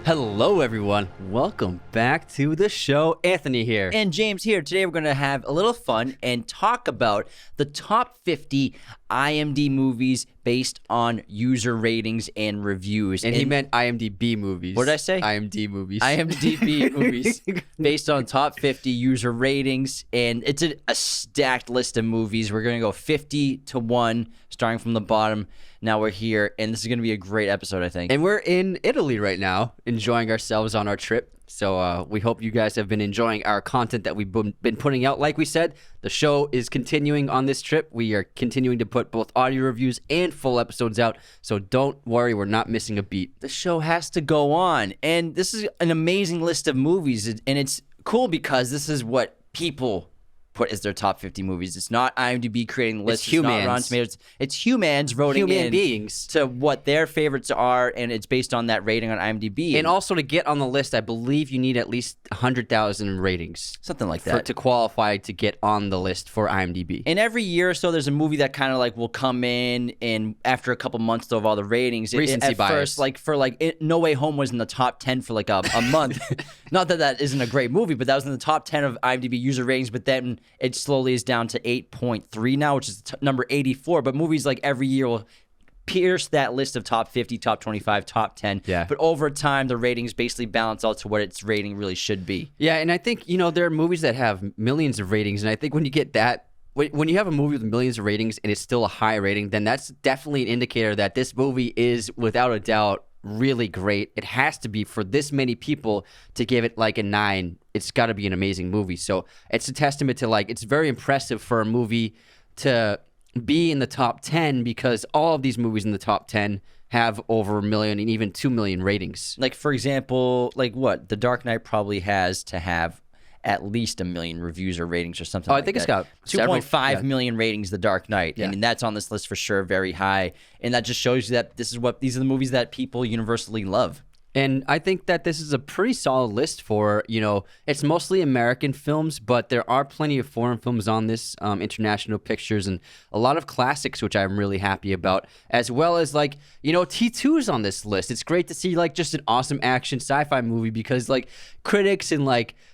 Hello, everyone. Welcome back to the show. Anthony here. And James here. Today we're going to have a little fun and talk about the top 50 IMDb movies based on user ratings and reviews. And he meant IMDb movies. What did I say? IMDb movies. IMDb movies based on top 50 user ratings. And it's a stacked list of movies. We're going to go 50 to 1, starting from the bottom. Now we're here, and this is going to be a great episode, I think. And we're in Italy right now, enjoying ourselves on our trip. So we hope you guys have been enjoying our content that we've been putting out. Like we said, the show is continuing on this trip. We are continuing to put both audio reviews and full episodes out. So don't worry, we're not missing a beat. The show has to go on. And this is an amazing list of movies, and it's cool because this is what people put as their top 50 movies. It's not IMDb creating lists. It's humans. Not Rotten Tomatoes. It's humans voting Human beings. to what their favorites are, and it's based on that rating on IMDb. And also to get on the list, I believe you need at least 100,000 ratings. Something like that. To qualify to get on the list for IMDb. And every year or so, there's a movie that kind of like will come in, and after a couple months of all the ratings, Recency bias. First, No Way Home was in the top 10 for like a month. Not that isn't a great movie, but that was in the top 10 of IMDb user ratings. But then it slowly is down to 8.3 now, which is number 84. But movies like every year will pierce that list of top 50, top 25, top 10. Yeah. But over time, the ratings basically balance out to what its rating really should be. Yeah, and I think, there are movies that have millions of ratings, and I think when you get that, when you have a movie with millions of ratings and it's still a high rating, then that's definitely an indicator that this movie is, without a doubt, really great. It has to be for this many people to give it like a 9. It's got to be an amazing movie. So it's a testament to it's very impressive for a movie to be in the top 10 because all of these movies in the top 10 have over 1 million and even 2 million ratings. Like, for example, The Dark Knight probably has to have at least 1 million reviews or ratings or something like that. I think it's got 2.5 million ratings, The Dark Knight. Yeah. And that's on this list for sure, very high. And that just shows you that these are the movies that people universally love. And I think that this is a pretty solid list for, it's mostly American films, but there are plenty of foreign films on this, international pictures, and a lot of classics, which I'm really happy about, as well as T2 is on this list. It's great to see just an awesome action sci-fi movie because critics and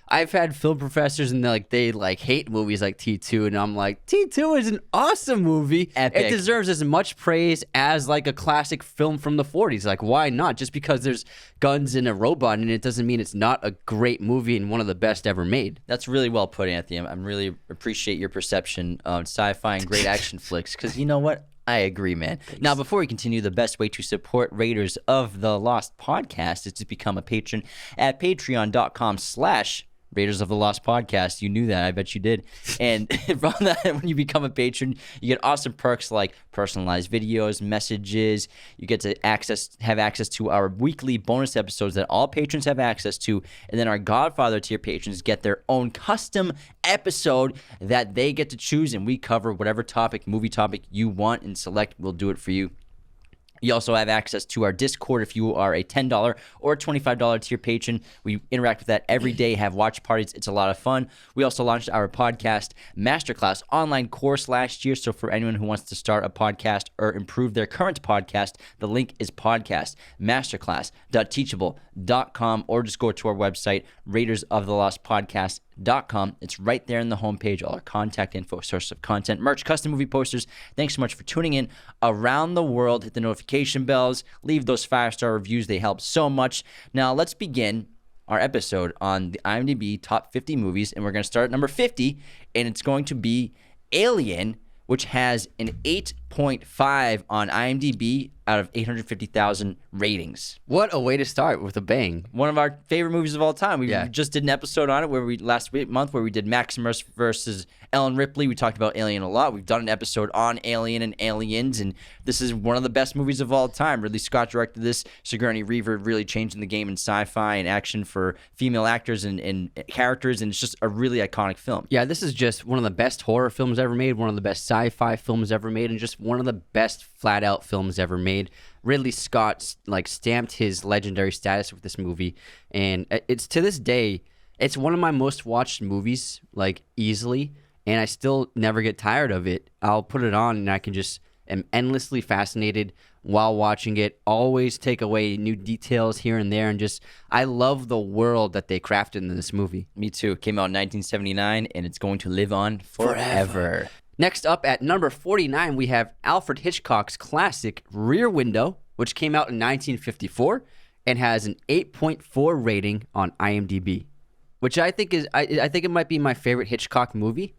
I've had film professors and they hate movies like T2, and I'm like, T2 is an awesome movie. Epic. It deserves as much praise as a classic film from the 40s. Why not? Just because there's guns and a robot in it doesn't mean it's not a great movie and one of the best ever made. That's really well put, Anthony. I really appreciate your perception of sci-fi and great action flicks because you know what? I agree, man. Thanks. Now, before we continue, the best way to support Raiders of the Lost Podcast is to become a patron at patreon.com/Raiders of the Lost Podcast. You knew that. I bet you did. And from that, when you become a patron, you get awesome perks like personalized videos, messages. You get to have access to our weekly bonus episodes that all patrons have access to. And then our Godfather tier patrons get their own custom episode that they get to choose. And we cover whatever movie topic you want and select. We'll do it for you. You also have access to our Discord if you are a $10 or $25 tier patron. We interact with that every day, have watch parties. It's a lot of fun. We also launched our podcast masterclass online course last year. So for anyone who wants to start a podcast or improve their current podcast, the link is podcastmasterclass.teachable.com, or just go to our website, raidersoftheLostPodcast.com. It's right there in the homepage, all our contact info, source of content, merch, custom movie posters. Thanks so much for tuning in around the world. Hit the notification bells, leave those 5-star reviews. They help so much. Now let's begin our episode on the IMDb top 50 movies, and we're going to start at number 50, and it's going to be Alien, which has an 8.5 on IMDb out of 850,000 ratings. What a way to start with a bang. One of our favorite movies of all time. We just did an episode on it last month where we did Maximus versus Ellen Ripley. We talked about Alien a lot. We've done an episode on Alien and Aliens, and this is one of the best movies of all time. Ridley Scott directed this. Sigourney Weaver really changing the game in sci-fi and action for female actors and characters, and it's just a really iconic film. Yeah, this is just one of the best horror films ever made, one of the best sci-fi films ever made, and just one of the best flat-out films ever made. Ridley Scott stamped his legendary status with this movie, and it's to this day, it's one of my most watched movies, easily, and I still never get tired of it. I'll put it on, and I can just am endlessly fascinated while watching it. Always take away new details here and there, and just I love the world that they crafted in this movie. Me too. It came out in 1979, and it's going to live on forever. Next up at number 49, we have Alfred Hitchcock's classic Rear Window, which came out in 1954 and has an 8.4 rating on IMDb, which I think is I think it might be my favorite Hitchcock movie.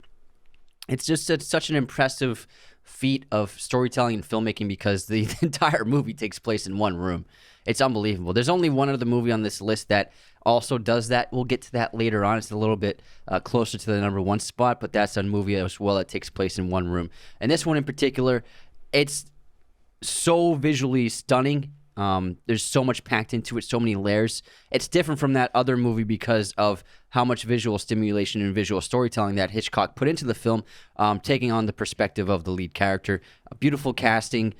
It's just such an impressive feat of storytelling and filmmaking because the entire movie takes place in one room. It's unbelievable. There's only one other movie on this list that also does that. We'll get to that later on. It's a little bit closer to the number one spot, but that's a movie as well that takes place in one room. And this one in particular, it's so visually stunning. There's so much packed into it, so many layers. It's different from that other movie because of how much visual stimulation and visual storytelling that Hitchcock put into the film, taking on the perspective of the lead character. Beautiful casting,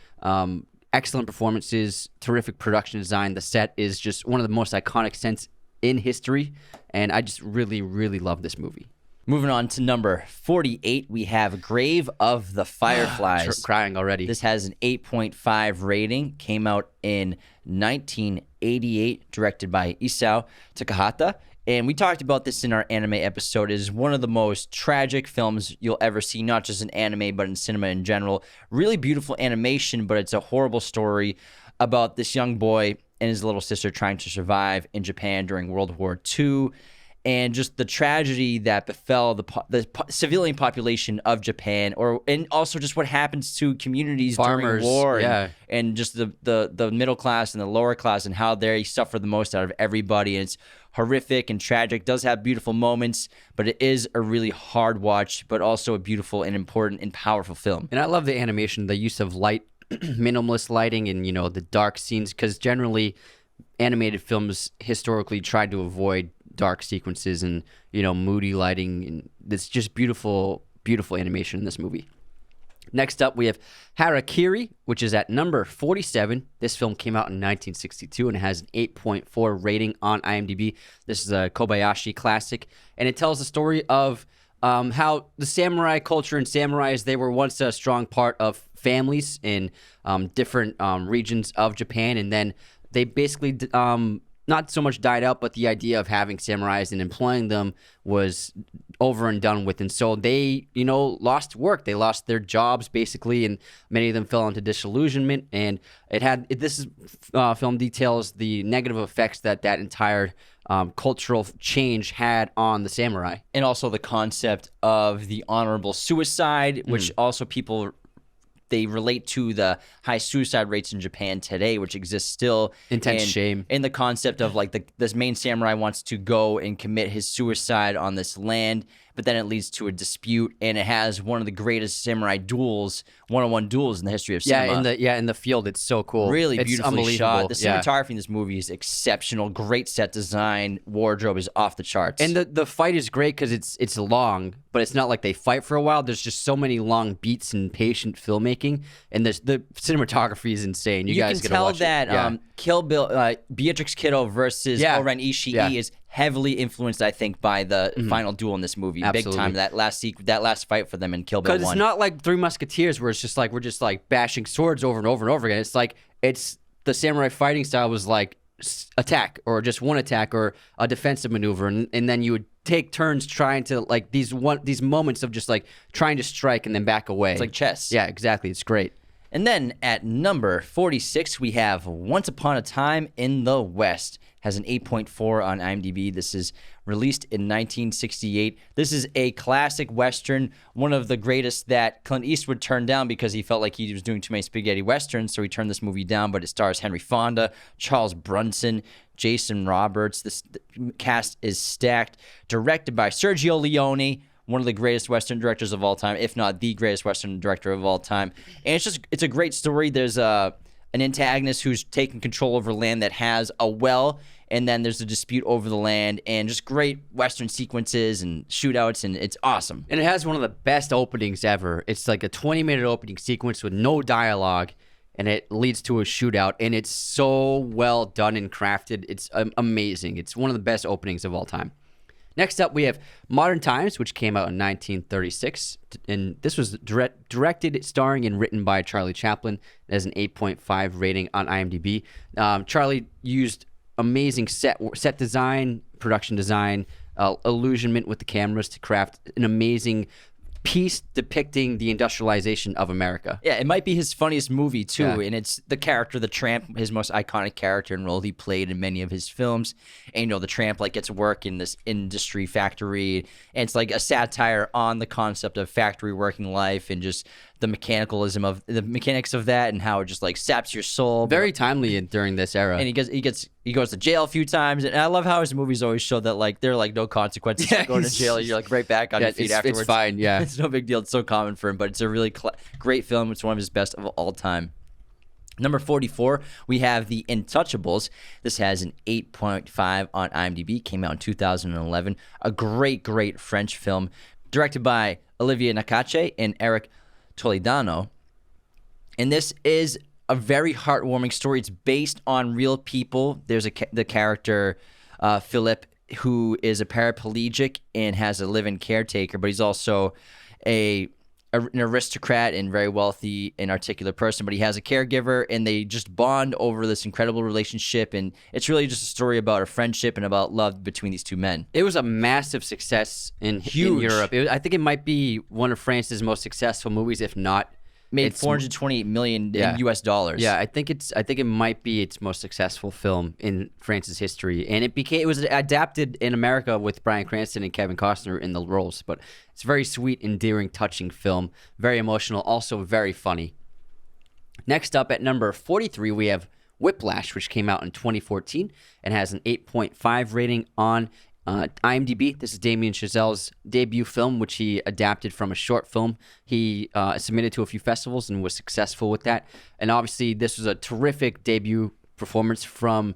excellent performances, terrific production design. The set is just one of the most iconic sets in history, and I just really, really love this movie. Moving on to number 48, we have Grave of the Fireflies. Crying already. This has an 8.5 rating. Came out in 1988, directed by Isao Takahata. And we talked about this in our anime episode. It is one of the most tragic films you'll ever see, not just in anime, but in cinema in general. Really beautiful animation, but it's a horrible story about this young boy and his little sister trying to survive in Japan during World War II. And just the tragedy that befell the civilian population of Japan, and also just what happens to communities Farmers, during war, yeah. and just the middle class and the lower class, and how they suffer the most out of everybody. And it's horrific and tragic. Does have beautiful moments, but it is a really hard watch, but also a beautiful and important and powerful film. And I love the animation, the use of light, minimalist lighting, and the dark scenes, because generally animated films historically tried to avoid dark sequences and moody lighting, and it's just beautiful animation in this movie. Next up, we have Harakiri, which is at number 47. This film came out in 1962 and it has an 8.4 rating on IMDb. This is a Kobayashi classic, and it tells the story of how the samurai culture and samurais, they were once a strong part of families in different regions of Japan, and then they basically not so much died out, but the idea of having samurais and employing them was over and done with. And so they, lost work. They lost their jobs, basically, and many of them fell into disillusionment. And this film details the negative effects that entire cultural change had on the samurai. And also the concept of the honorable suicide, which also people they relate to the high suicide rates in Japan today, which exists still. Intense shame. And the concept of this main samurai wants to go and commit his suicide on this land, but then it leads to a dispute, and it has one of the greatest samurai duels, one-on-one duels in the history of cinema. In the field, it's so cool. Really it's beautifully shot. The cinematography in this movie is exceptional. Great set design. Wardrobe is off the charts. And the fight is great because it's long, but it's not like they fight for a while. There's just so many long beats and patient filmmaking, and the cinematography is insane. You guys can gotta watch tell that Kill Bill, Beatrix Kiddo versus Oren Ishii is heavily influenced, I think, by the final duel in this movie. Absolutely. Big time. That last fight for them in Kill Bill 1. Because it's not like Three Musketeers where it's just like we're just like bashing swords over and over and over again. It's like it's the samurai fighting style was like attack or just one attack or a defensive maneuver, and then you would take turns trying to like these moments of just like trying to strike and then back away. It's like chess. Yeah, exactly. It's great. And then at number 46, we have Once Upon a Time in the West. Has an 8.4 on IMDb. This is released in 1968. This is a classic Western, one of the greatest that Clint Eastwood turned down because he felt like he was doing too many spaghetti Westerns, so he turned this movie down, but it stars Henry Fonda, Charles Bronson, Jason Roberts. The cast is stacked. Directed by Sergio Leone, one of the greatest Western directors of all time, if not the greatest Western director of all time. And it's a great story. There's an antagonist who's taking control over land that has a well, and then there's a dispute over the land, and just great Western sequences and shootouts, and it's awesome. And it has one of the best openings ever. It's like a 20-minute opening sequence with no dialogue, and it leads to a shootout, and it's so well done and crafted. It's amazing. It's one of the best openings of all time. Next up, we have Modern Times, which came out in 1936. And this was directed, starring, and written by Charlie Chaplin. It has an 8.5 rating on IMDb. Charlie used amazing set design, production design, illusionment with the cameras to craft an amazing piece depicting the industrialization of America. Yeah, it might be his funniest movie too, Yeah. and it's the character, the Tramp, his most iconic character and role he played in many of his films. And you know, the Tramp like gets work in this industry factory, and it's like a satire on the concept of factory working life and just the mechanics of that, and how it just like saps your soul. Very timely during this era. And he goes to jail a few times, and I love how his movies always show that like there are like no consequences for going to jail. You're like right back on your feet afterwards. It's fine, yeah. It's no big deal. It's so common for him, but it's a really great film. It's one of his best of all time. Number 44, we have The Untouchables. This has an 8.5 on IMDb. Came out in 2011. A great French film directed by Olivier Nakache and Eric Toledano. And this is a very heartwarming story. It's based on real people. There's the character Philip, who is a paraplegic and has a live-in caretaker, but he's also an aristocrat and very wealthy and articulate person, but he has a caregiver, and they just bond over this incredible relationship, and it's really just a story about a friendship and about love between these two men. It was a massive success in Europe. I think it might be one of France's most successul movies, if not. Made $428 million in US dollars. Yeah, I think it might be its most successful film in France's history, and it was adapted in America with Bryan Cranston and Kevin Costner in the roles. But it's a very sweet, endearing, touching film, very emotional, also very funny. Next up at number 43, we have Whiplash, which came out in 2014 and has an 8.5 rating on IMDb. This is Damien Chazelle's debut film, which he adapted from a short film. He submitted to a few festivals and was successful with that. And obviously, this was a terrific debut performance from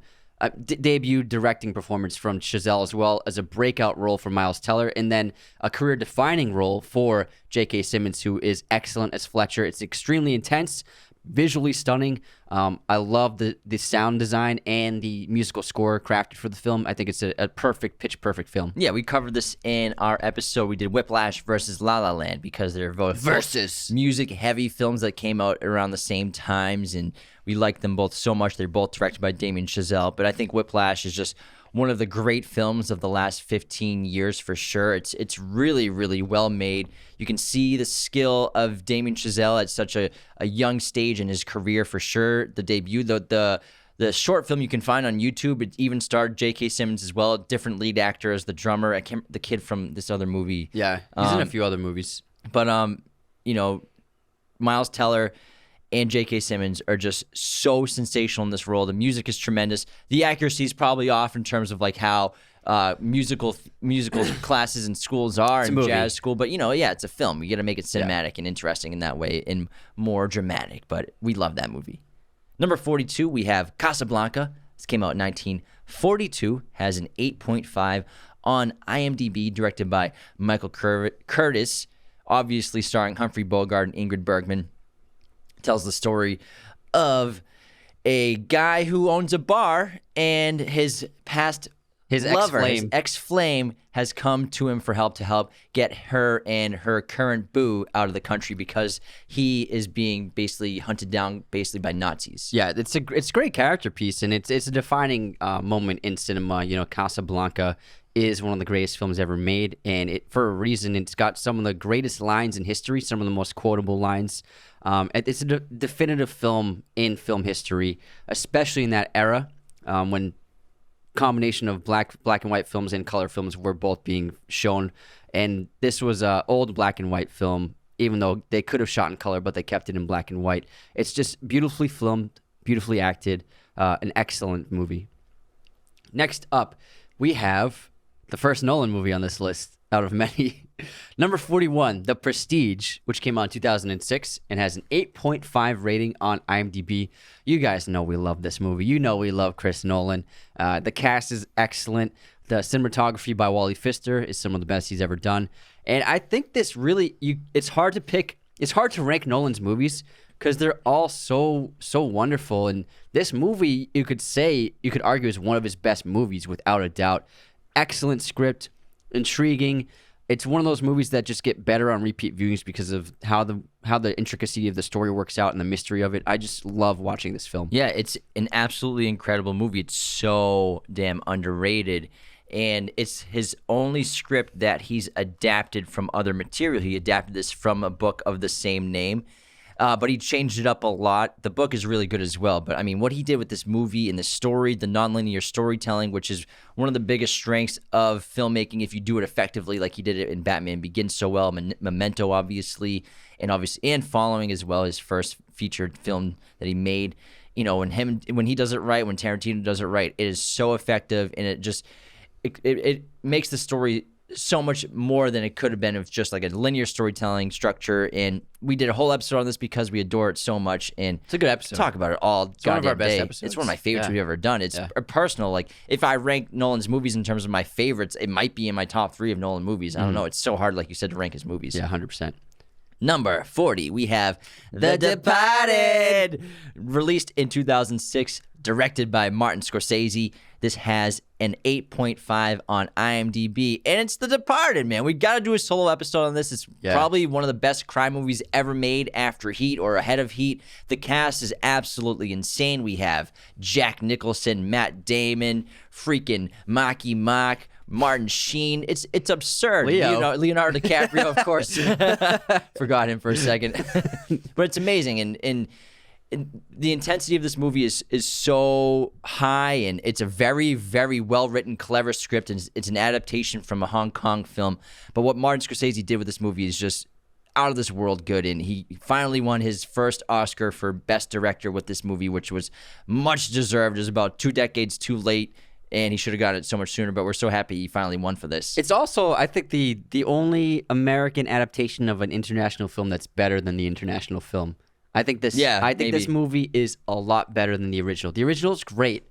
debut directing performance from Chazelle, as well as a breakout role for Miles Teller, and then a career-defining role for J.K. Simmons, who is excellent as Fletcher. It's extremely intense, visually stunning. I love the sound design and the musical score crafted for the film. I think it's a pitch perfect film. Yeah, we covered this in our episode. We did Whiplash versus La La Land, because they're both music heavy films that came out around the same times, and we like them both so much. They're both directed by Damien Chazelle, but I think Whiplash is just one of the great films of the last 15 years for sure. It's really well made. You can see the skill of Damien Chazelle at such a young stage in his career for sure. The debut, the short film you can find on YouTube, it even starred J.K. Simmons as well, a different lead actor as the drummer, the kid from this other movie. Yeah, he's in a few other movies. But Miles Teller and J.K. Simmons are just so sensational in this role. The music is tremendous. The accuracy is probably off in terms of like how musical classes in schools are in jazz school. But it's a film. You got to make it cinematic and interesting in that way and more dramatic. But we love that movie. Number 42, we have Casablanca. This came out in 1942. Has an 8.5 on IMDb. Directed by Michael Curtis. Obviously starring Humphrey Bogart and Ingrid Bergman. Tells the story of a guy who owns a bar, and his lover, his ex-flame, has come to him for help get her and her current boo out of the country, because he is being basically hunted down by Nazis. Yeah, it's a great character piece, and it's a defining moment in cinema. Casablanca is one of the greatest films ever made, and for a reason. It's got some of the greatest lines in history, some of the most quotable lines. It's a definitive film in film history, especially in that era when combination of black and white films and color films were both being shown. And this was an old black and white film, even though they could have shot in color, but they kept it in black and white. It's just beautifully filmed, beautifully acted, an excellent movie. Next up, we have the first Nolan movie on this list out of many. Number 41, The Prestige, which came out in 2006 and has an 8.5 rating on IMDb. You guys know we love this movie. You know we love Chris Nolan. The cast is excellent. The cinematography by Wally Pfister is some of the best he's ever done. And I think this really, it's hard to rank Nolan's movies because they're all so wonderful. And this movie, you could argue, is one of his best movies without a doubt. Excellent script, intriguing. It's one of those movies that just get better on repeat viewings because of how the intricacy of the story works out and the mystery of it. I just love watching this film. Yeah, it's an absolutely incredible movie. It's so damn underrated. And it's his only script that he's adapted from other material. He adapted this from a book of the same name. But he changed it up a lot. The book is really good as well. But, I mean, what he did with this movie and the story, the nonlinear storytelling, which is one of the biggest strengths of filmmaking if you do it effectively, like he did it in Batman Begins so well, Memento, obviously, and Following as well, his first featured film that he made. You know, when he does it right, when Tarantino does it right, it is so effective, and it makes the story so much more than it could have been if just like a linear storytelling structure. And we did a whole episode on this because we adore it so much. And it's a good episode. Talk about it all. It's one of our best episodes. It's one of my favorites we've ever done. It's personal. Like if I rank Nolan's movies in terms of my favorites, it might be in my top 3 of Nolan movies. I don't know. It's so hard, like you said, to rank his movies. Yeah, 100%. Number 40, we have The Departed, released in 2006, directed by Martin Scorsese. This has an 8.5 on IMDb, and it's The Departed, man. We got to do a solo episode on this. It's probably one of the best crime movies ever made after Heat or ahead of Heat. The cast is absolutely insane. We have Jack Nicholson, Matt Damon, freaking Marky Mark, Martin Sheen. It's absurd. Leonardo DiCaprio, of course. Forgot him for a second. But it's amazing. And the intensity of this movie is so high, and it's a very, very well-written, clever script, and it's an adaptation from a Hong Kong film. But what Martin Scorsese did with this movie is just out of this world good, and he finally won his first Oscar for Best Director with this movie, which was much deserved. It was about 2 decades too late, and he should have got it so much sooner, but we're so happy he finally won for this. It's also, I think, the only American adaptation of an international film that's better than the international film. I think this this movie is a lot better than the original. The original is great,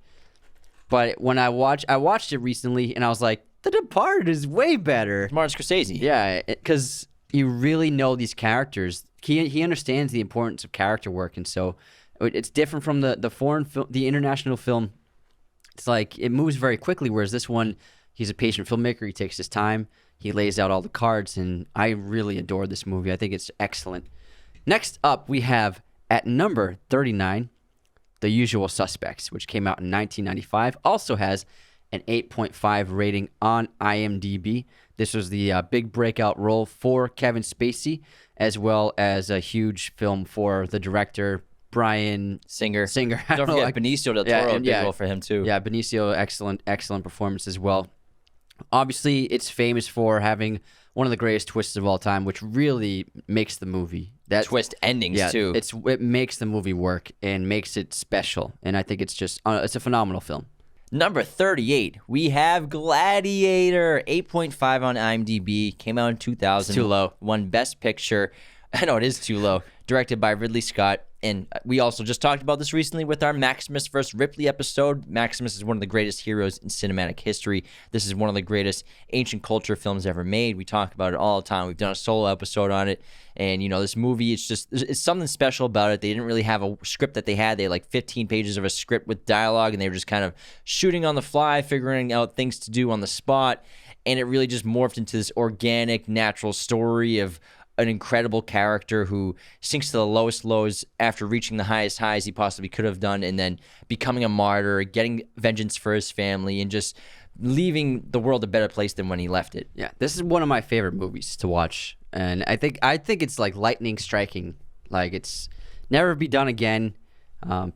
but when I watched it recently, and I was like, The Departed is way better. Martin Scorsese. Yeah, because you really know these characters. He understands the importance of character work, and so it's different from the foreign film, the international film. It's like it moves very quickly, whereas this one, he's a patient filmmaker. He takes his time. He lays out all the cards, and I really adore this movie. I think it's excellent. Next up, we have at number 39, The Usual Suspects, which came out in 1995. Also has an 8.5 rating on IMDb. This was the big breakout role for Kevin Spacey, as well as a huge film for the director, Bryan Singer. Don't forget Benicio del Toro, a big role for him too. Yeah, Benicio, excellent performance as well. Obviously, it's famous for having one of the greatest twists of all time, which really makes the movie. That twist endings too. It makes the movie work and makes it special, and I think it's just it's a phenomenal film. Number 38, we have Gladiator, 8.5 on IMDb. Came out in 2000. It's too low. Won Best Picture. I know it is too low. Directed by Ridley Scott. And we also just talked about this recently with our Maximus vs. Ripley episode. Maximus is one of the greatest heroes in cinematic history. This is one of the greatest ancient culture films ever made. We talk about it all the time. We've done a solo episode on it. And, this movie, it's something special about it. They didn't really have a script that they had. They had like 15 pages of a script with dialogue, and they were just kind of shooting on the fly, figuring out things to do on the spot. And it really just morphed into this organic, natural story of an incredible character who sinks to the lowest lows after reaching the highest highs he possibly could have done, and then becoming a martyr, getting vengeance for his family, and just leaving the world a better place than when he left it. Yeah, this is one of my favorite movies to watch, and I think it's like lightning striking. Like it's never be done again.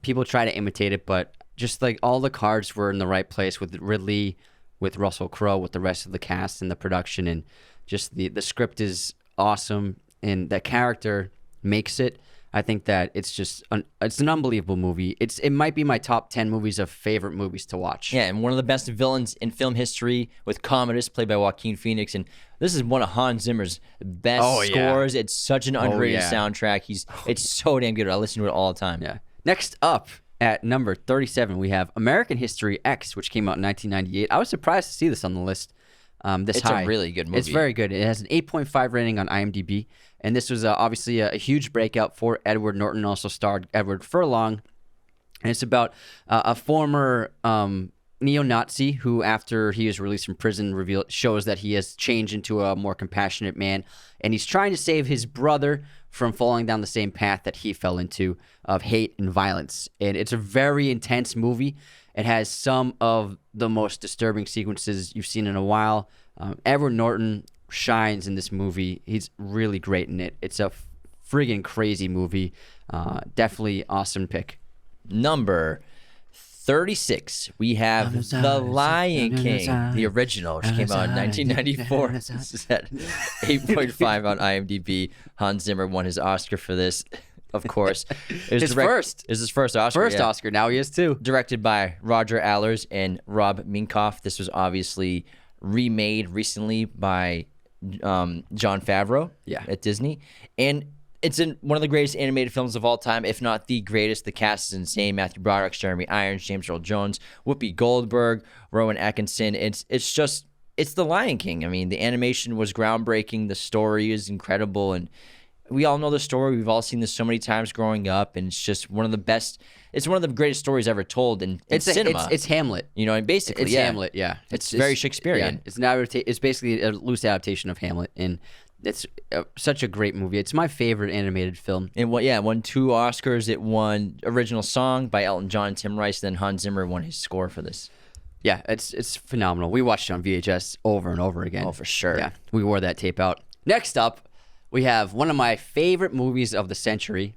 People try to imitate it, but just like all the cards were in the right place with Ridley, with Russell Crowe, with the rest of the cast and the production, and just the script is awesome, and the character makes it. I think that it's an unbelievable movie. It might be my top 10 movies of favorite movies to watch. Yeah, and one of the best villains in film history with Commodus, played by Joaquin Phoenix. And this is one of Hans Zimmer's best scores. It's such an underrated soundtrack. It's so damn good. I listen to it all the time. Yeah. Next up at number 37, we have American History X, which came out in 1998. I was surprised to see this on the list. It's a really good movie. It's very good. It has an 8.5 rating on IMDb, and this was obviously a huge breakout for Edward Norton. Also starred Edward Furlong, and it's about a former neo-Nazi who, after he is released from prison, shows that he has changed into a more compassionate man, and he's trying to save his brother from falling down the same path that he fell into of hate and violence. And it's a very intense movie. It has some of the most disturbing sequences you've seen in a while. Edward Norton shines in this movie. He's really great in it. It's a friggin' crazy movie. Definitely awesome pick. Number 36, we have The Lion King, the original, which came out in 1994. This is at 8.5 on IMDb. Hans Zimmer won his Oscar for this, of course. It was His first. It was his first Oscar. First Oscar. Now he is too. Directed by Roger Allers and Rob Minkoff. This was obviously remade recently by Jon Favreau at Disney. And it's in one of the greatest animated films of all time, if not the greatest. The cast is insane. Matthew Broderick, Jeremy Irons, James Earl Jones, Whoopi Goldberg, Rowan Atkinson. It's The Lion King. I mean, the animation was groundbreaking. The story is incredible. And we all know the story. We've all seen this so many times growing up. And it's just one of the best. It's one of the greatest stories ever told in cinema. It's Hamlet. You know, and basically, it's Hamlet, yeah. It's very Shakespearean. Yeah, it's basically a loose adaptation of Hamlet. And it's such a great movie. It's my favorite animated film. It won 2 Oscars. It won original song by Elton John and Tim Rice. Then Hans Zimmer won his score for this. Yeah, it's phenomenal. We watched it on VHS over and over again. Oh, for sure. Yeah, we wore that tape out. Next up, we have one of my favorite movies of the century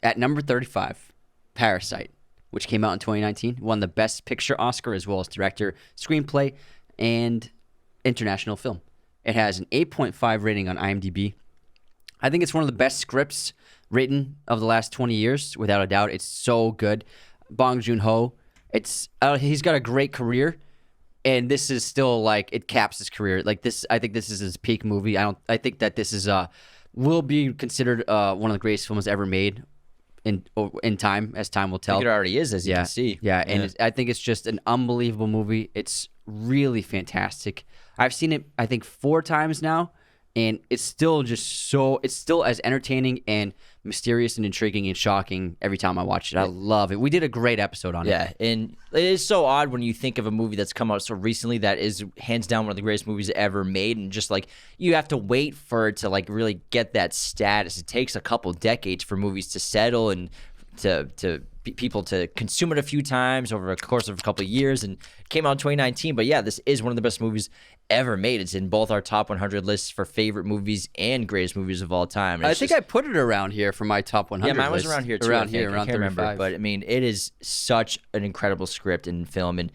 at number 35, Parasite, which came out in 2019. Won the Best Picture Oscar as well as Director, Screenplay, and International Film. It has an 8.5 rating on IMDb. I think it's one of the best scripts written of the last 20 years, without a doubt. It's so good. Bong Joon-ho, he's got a great career, and this is still like it caps his career. Like this, I think this is his peak movie. I think that this is will be considered one of the greatest films ever made in time, as time will tell. I think it already is, as you can see. Yeah, and I think it's just an unbelievable movie. It's really fantastic. I've seen it, I think, 4 times now, and it's still it's still as entertaining and mysterious and intriguing and shocking every time I watch it. I love it. We did a great episode on it. Yeah, and it is so odd when you think of a movie that's come out so recently that is hands down one of the greatest movies ever made, and just like you have to wait for it to like really get that status. It takes a couple decades for movies to settle and to people to consume it a few times over a course of a couple of years, and it came out in 2019. But yeah, this is one of the best movies ever made. It's in both our top 100 lists for favorite movies and greatest movies of all time. I think I put it around here for my top 100 Yeah, mine was list. around here too. Around I here, around can't 35. remember, but I mean, it is such an incredible script and film, and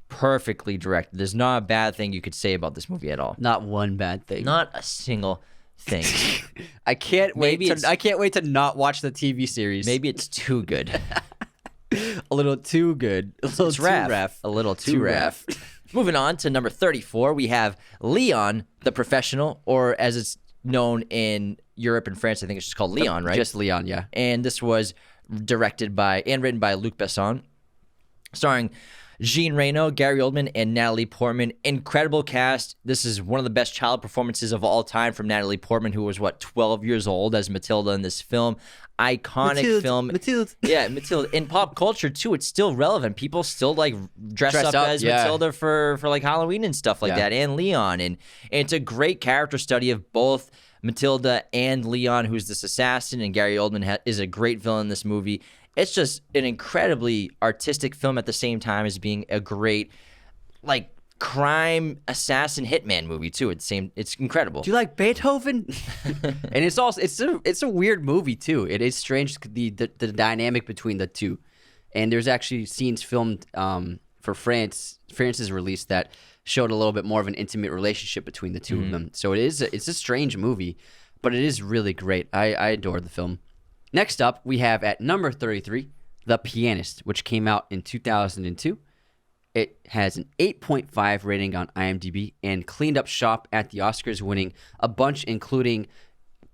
perfectly directed. There's not a bad thing you could say about this movie at all. Not one bad thing. Not a single thing. I can't wait to not watch the TV series. Maybe it's too good. A little too good. A little too ref. A little too ref. Moving on to number 34, we have Leon, the Professional, or as it's known in Europe and France, I think it's just called Leon, right? Just Leon, yeah. And this was directed by and written by Luc Besson, starring Jean Reno, Gary Oldman, and Natalie Portman. Incredible cast. This is one of the best child performances of all time from Natalie Portman, who was, 12 years old as Matilda in this film. Iconic film. Matilda. Yeah, Matilda. In pop culture, too, it's still relevant. People still, dress up as Matilda for Halloween and stuff like that, and Leon. And it's a great character study of both Matilda and Leon, who's this assassin, and Gary Oldman is a great villain in this movie. It's just an incredibly artistic film at the same time as being a great, crime assassin hitman movie too. It's incredible. Do you like Beethoven? And it's a weird movie too. It is strange, the dynamic between the two. And there's actually scenes filmed for France's release that showed a little bit more of an intimate relationship between the two of them. So it's a strange movie, but it is really great. I adore the film. Next up, we have at number 33, The Pianist, which came out in 2002. It has an 8.5 rating on IMDb and cleaned up shop at the Oscars, winning a bunch, including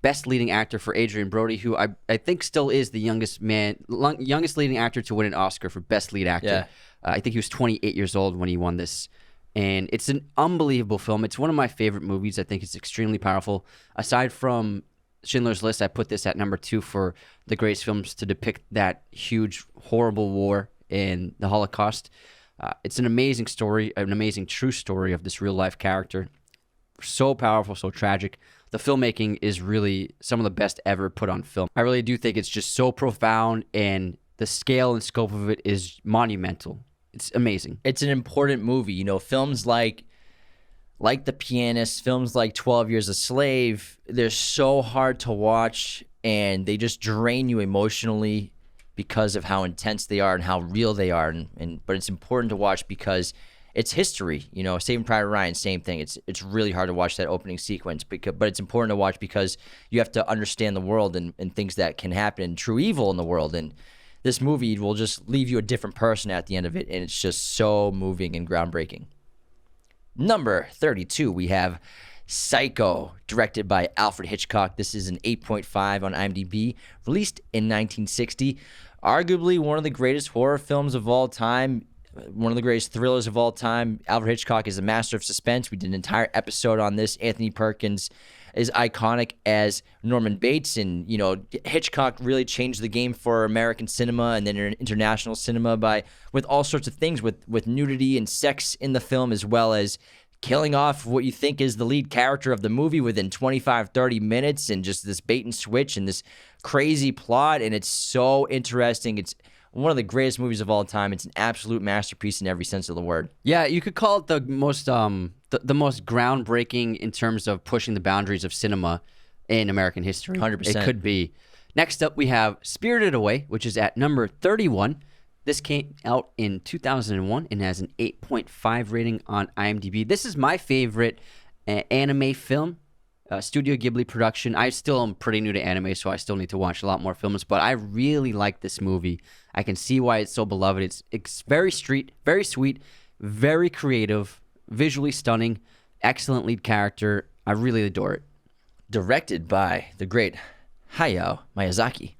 Best Leading Actor for Adrian Brody, who I think still is the youngest leading actor to win an Oscar for Best Lead Actor. Yeah. I think he was 28 years old when he won this. And it's an unbelievable film. It's one of my favorite movies. I think it's extremely powerful. Aside from Schindler's List, I put this at number 2 for the greatest films to depict that huge, horrible war in the Holocaust. It's an amazing story, an amazing true story of this real life character. So powerful, so tragic. The filmmaking is really some of the best ever put on film. I really do think it's just so profound, and the scale and scope of it is monumental. It's amazing. It's an important movie. You know, films like The Pianist, films like 12 Years a Slave, they're so hard to watch, and they just drain you emotionally because of how intense they are and how real they are. But it's important to watch because it's history. You know, Saving Private Ryan, same thing. It's really hard to watch that opening sequence, but it's important to watch because you have to understand the world and things that can happen and true evil in the world. And this movie will just leave you a different person at the end of it, and it's just so moving and groundbreaking. Number 32, we have Psycho, directed by Alfred Hitchcock. This is an 8.5 on IMDb, released in 1960. Arguably one of the greatest horror films of all time, one of the greatest thrillers of all time. Alfred Hitchcock is a master of suspense. We did an entire episode on this. Anthony Perkins is iconic as Norman Bates, and you know, Hitchcock really changed the game for American cinema and then international cinema with all sorts of things, with nudity and sex in the film, as well as killing off what you think is the lead character of the movie within 25-30 minutes, and just this bait and switch and this crazy plot. And it's so interesting. It's one of the greatest movies of all time. It's an absolute masterpiece in every sense of the word. Yeah, you could call it the most the most groundbreaking in terms of pushing the boundaries of cinema in American history. 100%. It could be. Next up, we have Spirited Away, which is at number 31. This came out in 2001 and has an 8.5 rating on IMDb. This is my favorite anime film, Studio Ghibli production. I still am pretty new to anime, so I still need to watch a lot more films, but I really like this movie. I can see why it's so beloved. It's very very sweet, very creative, visually stunning, excellent lead character. I really adore it. Directed by the great Hayao Miyazaki.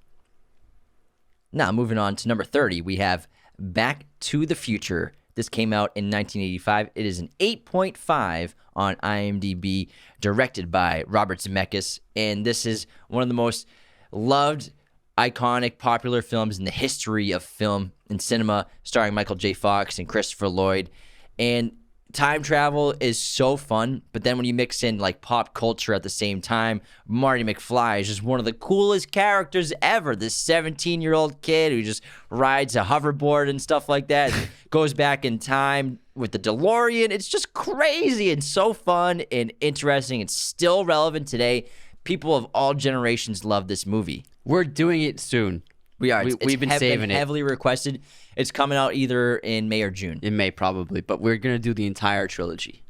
Now, moving on to number 30, we have Back to the Future. This came out in 1985. It is an 8.5 on IMDb, directed by Robert Zemeckis, and this is one of the most loved, iconic, popular films in the history of film and cinema, starring Michael J. Fox and Christopher Lloyd. And time travel is so fun, but then when you mix in like pop culture at the same time, Marty McFly is just one of the coolest characters ever. This 17-year-old kid who just rides a hoverboard and stuff like that, and goes back in time with the DeLorean. It's just crazy and so fun and interesting. It's still relevant today. People of all generations love this movie. We're doing it soon. We are. We've been saving it. Heavily requested. It's coming out either in May or June. In May, probably, but we're going to do the entire trilogy.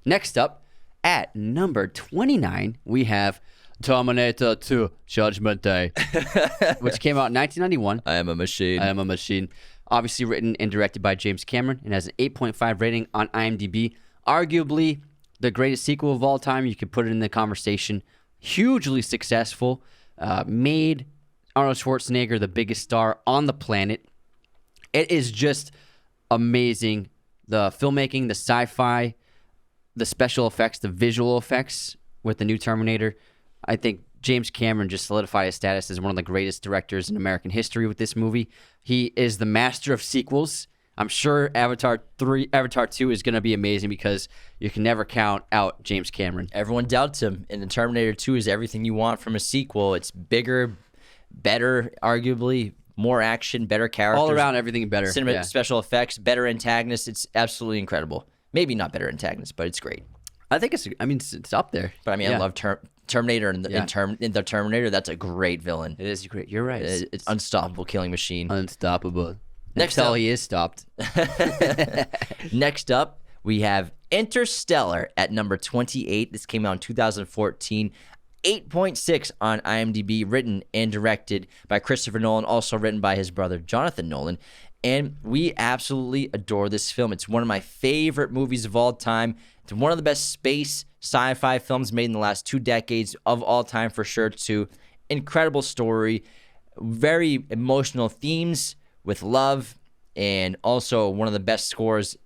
Next up, at number 29, we have Terminator 2, Judgment Day, which came out in 1991. I am a machine. Obviously written and directed by James Cameron, and has an 8.5 rating on IMDb. Arguably the greatest sequel of all time. You could put it in the conversation. Hugely successful. Made Arnold Schwarzenegger the biggest star on the planet. It is just amazing. The filmmaking, the sci-fi, the special effects, the visual effects with the new Terminator. I think James Cameron just solidified his status as one of the greatest directors in American history with this movie. He is the master of sequels. I'm sure Avatar 2 is going to be amazing because you can never count out James Cameron. Everyone doubts him, and the Terminator 2 is everything you want from a sequel. It's bigger, better, arguably, more action, better characters. All around, everything better. Cinema, special effects, better antagonists. It's absolutely incredible. Maybe not better antagonists, but it's great. I think it's up there. But I love Terminator and the Terminator. That's a great villain. It is great. You're right. It's unstoppable killing machine. Unstoppable. Next Until up, he is stopped. Next up, we have Interstellar at number 28. This came out in 2014. 8.6 on IMDb, written and directed by Christopher Nolan, also written by his brother Jonathan Nolan. And we absolutely adore this film. It's one of my favorite movies of all time. It's one of the best space sci-fi films made in the last 2 decades of all time, for sure, too. Incredible story, very emotional themes with love, and also one of the best scores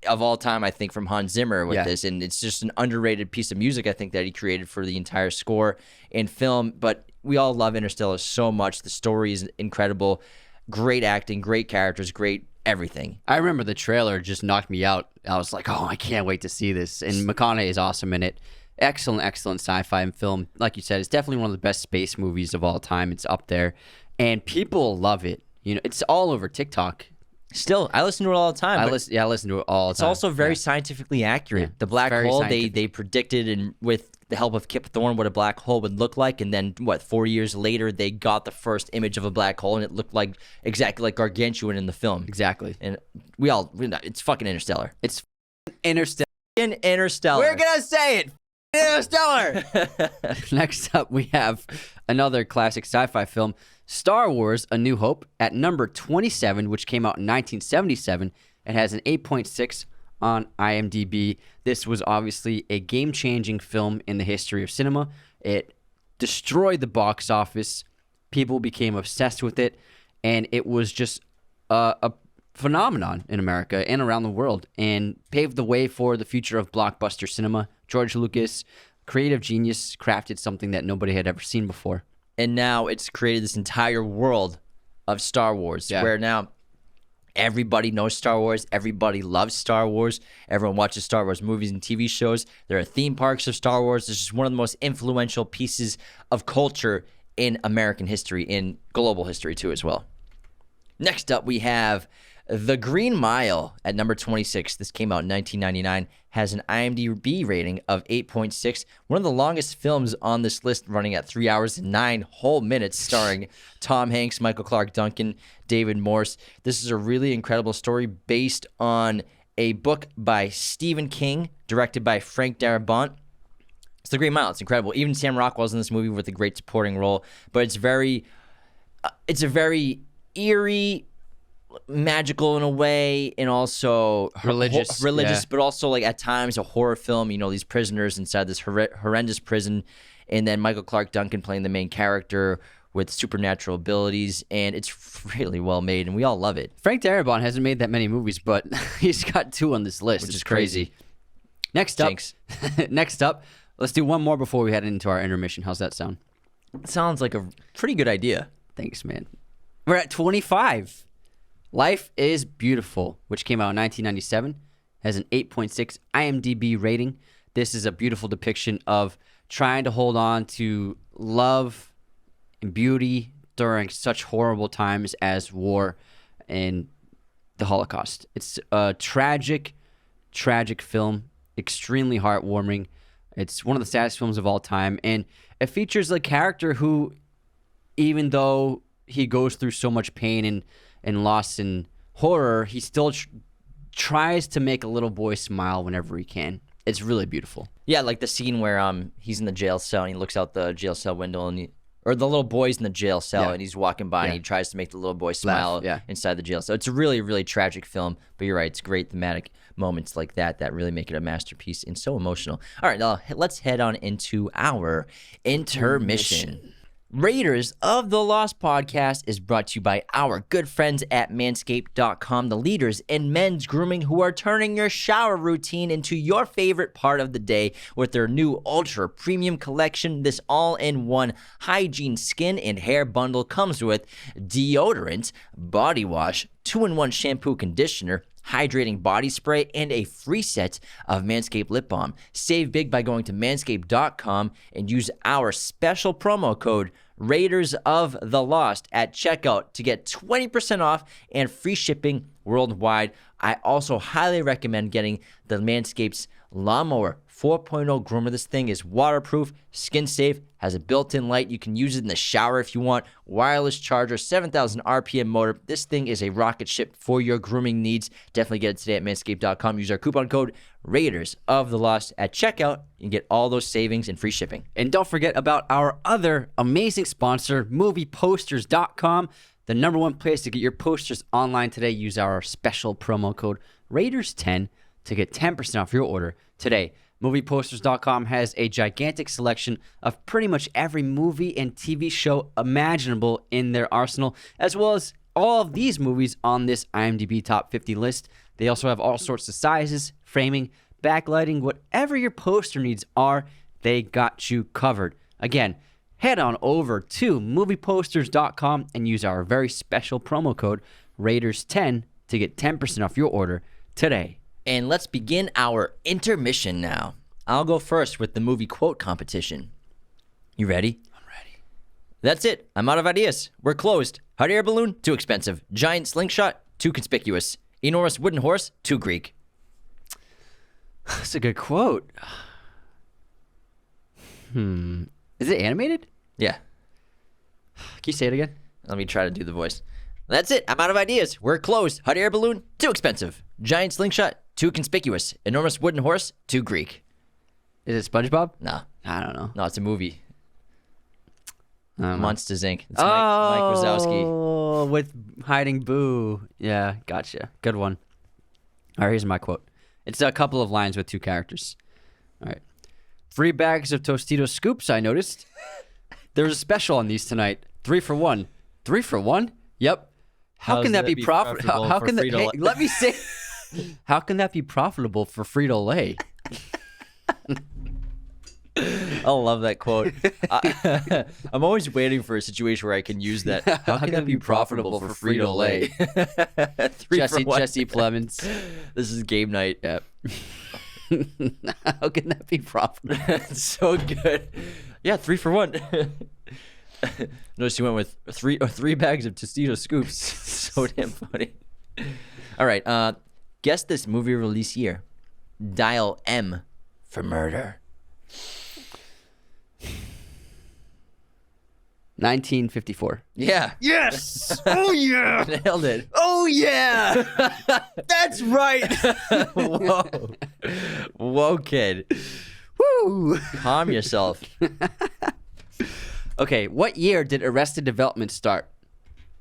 of all time, I think, from Hans Zimmer with this. And it's just an underrated piece of music, I think, that he created for the entire score and film. But we all love Interstellar so much. The story is incredible. Great acting, great characters, great everything. I remember the trailer just knocked me out. I was like, oh, I can't wait to see this. And McConaughey is awesome in it. Excellent sci-fi film. Like you said, it's definitely one of the best space movies of all time. It's up there. And people love it. It's all over TikTok. Still, I listen to it all the time. I listen to it all the time. It's also very scientifically accurate. Yeah, the black hole, scientific. they predicted, and with the help of Kip Thorne, what a black hole would look like. And then, 4 years later, they got the first image of a black hole, and it looked like exactly like Gargantuan in the film. Exactly. And it's fucking Interstellar. It's Interstellar. Interstellar. We're going to say it. Interstellar. Next up, we have another classic sci-fi film, Star Wars: A New Hope, at number 27, which came out in 1977. It has an 8.6 on IMDb. This was obviously a game-changing film in the history of cinema. It destroyed the box office. People became obsessed with it, and it was just a phenomenon in America and around the world, and paved the way for the future of blockbuster cinema. George Lucas, creative genius, crafted something that nobody had ever seen before. And now it's created this entire world of Star Wars, where now everybody knows Star Wars. Everybody loves Star Wars. Everyone watches Star Wars movies and TV shows. There are theme parks of Star Wars. It's just one of the most influential pieces of culture in American history, in global history too as well. Next up, we have The Green Mile at number 26. This came out in 1999, has an IMDb rating of 8.6. One of the longest films on this list, running at 3 hours and 9 whole minutes, starring Tom Hanks, Michael Clarke Duncan, David Morse. This is a really incredible story based on a book by Stephen King, directed by Frank Darabont. It's The Green Mile. It's incredible. Even Sam Rockwell's in this movie with a great supporting role, but it's a very eerie, magical in a way, and also Religious, but also like at times a horror film. These prisoners inside this horrendous prison, and then Michael Clarke Duncan playing the main character with supernatural abilities, and it's really well made, and we all love it. Frank Darabont hasn't made that many movies, but he's got 2 on this list, Which it's is crazy. Next up, let's do one more before we head into our intermission. How's that sound? Sounds like a pretty good idea. Thanks, man. We're at 25. Life is Beautiful, which came out in 1997, has an 8.6 IMDb rating. This is a beautiful depiction of trying to hold on to love and beauty during such horrible times as war and the Holocaust. It's a tragic film, extremely heartwarming. It's one of the saddest films of all time, and it features a character who, even though he goes through so much pain and loss and horror, he still tries to make a little boy smile whenever he can. It's really beautiful. Yeah, like the scene where he's in the jail cell and he looks out the jail cell window, or the little boy's in the jail cell and he's walking by and he tries to make the little boy smile inside the jail cell. It's a really, really tragic film, but you're right, it's great thematic moments like that really make it a masterpiece and so emotional. All right, now let's head on into our intermission. Raiders of the Lost podcast is brought to you by our good friends at Manscaped.com, the leaders in men's grooming, who are turning your shower routine into your favorite part of the day with their new ultra premium collection. This all-in-one hygiene skin and hair bundle comes with deodorant, body wash, 2-in-1 shampoo conditioner, hydrating body spray, and a free set of Manscaped lip balm. Save big by going to manscaped.com and use our special promo code Raiders of the Lost at checkout to get 20% off and free shipping worldwide. I also highly recommend getting the Manscaped's Lawnmower 4.0 groomer. This thing is waterproof, skin safe, has a built-in light. You can use it in the shower if you want. Wireless charger, 7,000 RPM motor. This thing is a rocket ship for your grooming needs. Definitely get it today at manscaped.com. Use our coupon code Raiders of the Lost at checkout. You can get all those savings and free shipping. And don't forget about our other amazing sponsor, movieposters.com. The number one place to get your posters online today. Use our special promo code Raiders10 to get 10% off your order today. Movieposters.com has a gigantic selection of pretty much every movie and TV show imaginable in their arsenal, as well as all of these movies on this IMDb Top 50 list. They also have all sorts of sizes, framing, backlighting, whatever your poster needs are, they got you covered. Again, head on over to movieposters.com and use our very special promo code Raiders10 to get 10% off your order today. And let's begin our intermission now. I'll go first with the movie quote competition. You ready? I'm ready. That's it. I'm out of ideas. We're closed. Hot air balloon? Too expensive. Giant slingshot? Too conspicuous. Enormous wooden horse? Too Greek. That's a good quote. Is it animated? Yeah. Can you say it again? Let me try to do the voice. That's it. I'm out of ideas. We're closed. Hot air balloon? Too expensive. Giant slingshot? Too conspicuous. Enormous wooden horse? Too Greek. Is it SpongeBob? No. I don't know. No, it's a movie. I don't know. Monsters, Inc. It's Mike Wazowski. Oh, with hiding Boo. Yeah, gotcha. Good one. All right, here's my quote. It's a couple of lines with two characters. All right. 3 bags of Tostito scoops, I noticed. There's a special on these tonight. 3 for 1. 3 for 1? Yep. How can that be profitable? How can that? Hey, let me say. How can that be profitable for Frito-Lay? I love that quote. I'm always waiting for a situation where I can use that. How can that be profitable for Frito-Lay? Jesse Plemons. This is game night. Yep. How can that be profitable? It's so good. Yeah, 3 for 1. Notice you went with three bags of Tostito scoops. So damn funny. All right. Guess this movie release year. Dial M for murder. 1954. Yeah. Yes. Oh yeah. Nailed it. Oh yeah. That's right. Whoa. Whoa, kid. Woo. Calm yourself. Okay, what year did Arrested Development start?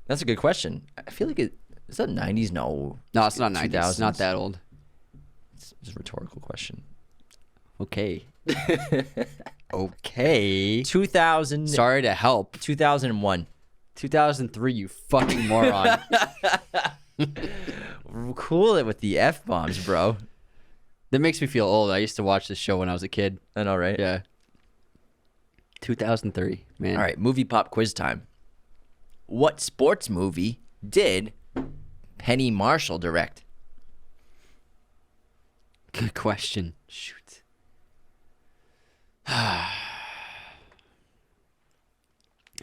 That's a good question. I feel like is that 90s? No. No, it's not 90s. 2000s. It's not that old. It's a rhetorical question. Okay. Okay. 2000. Sorry to help. 2001. 2003, you fucking moron. Cool it with the F-bombs, bro. That makes me feel old. I used to watch this show when I was a kid. I know, right? Yeah. 2003, man. All right, movie pop quiz time. What sports movie did Penny Marshall direct? Good question. Shoot.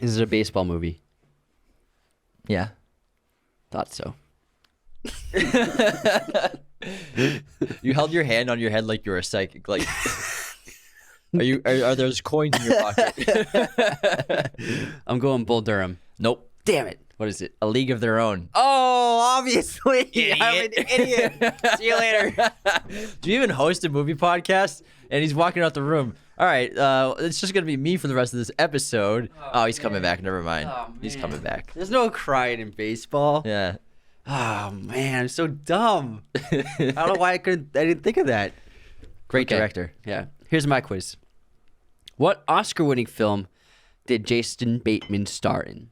Is it a baseball movie? Yeah. Thought so. You held your hand on your head like you were a psychic. Like, are those coins in your pocket? I'm going Bull Durham. Nope. Damn it. What is it? A League of Their Own. Oh, obviously. Idiot. I'm an idiot. See you later. Do you even host a movie podcast? And he's walking out the room. All right, it's just gonna be me for the rest of this episode. Oh, he's coming back. Never mind. He's coming back. There's no crying in baseball. Yeah. Oh man, I'm so dumb. I don't know why I didn't think of that. Great Okay. director. Yeah. Here's my quiz. What Oscar-winning film did Jason Bateman star in?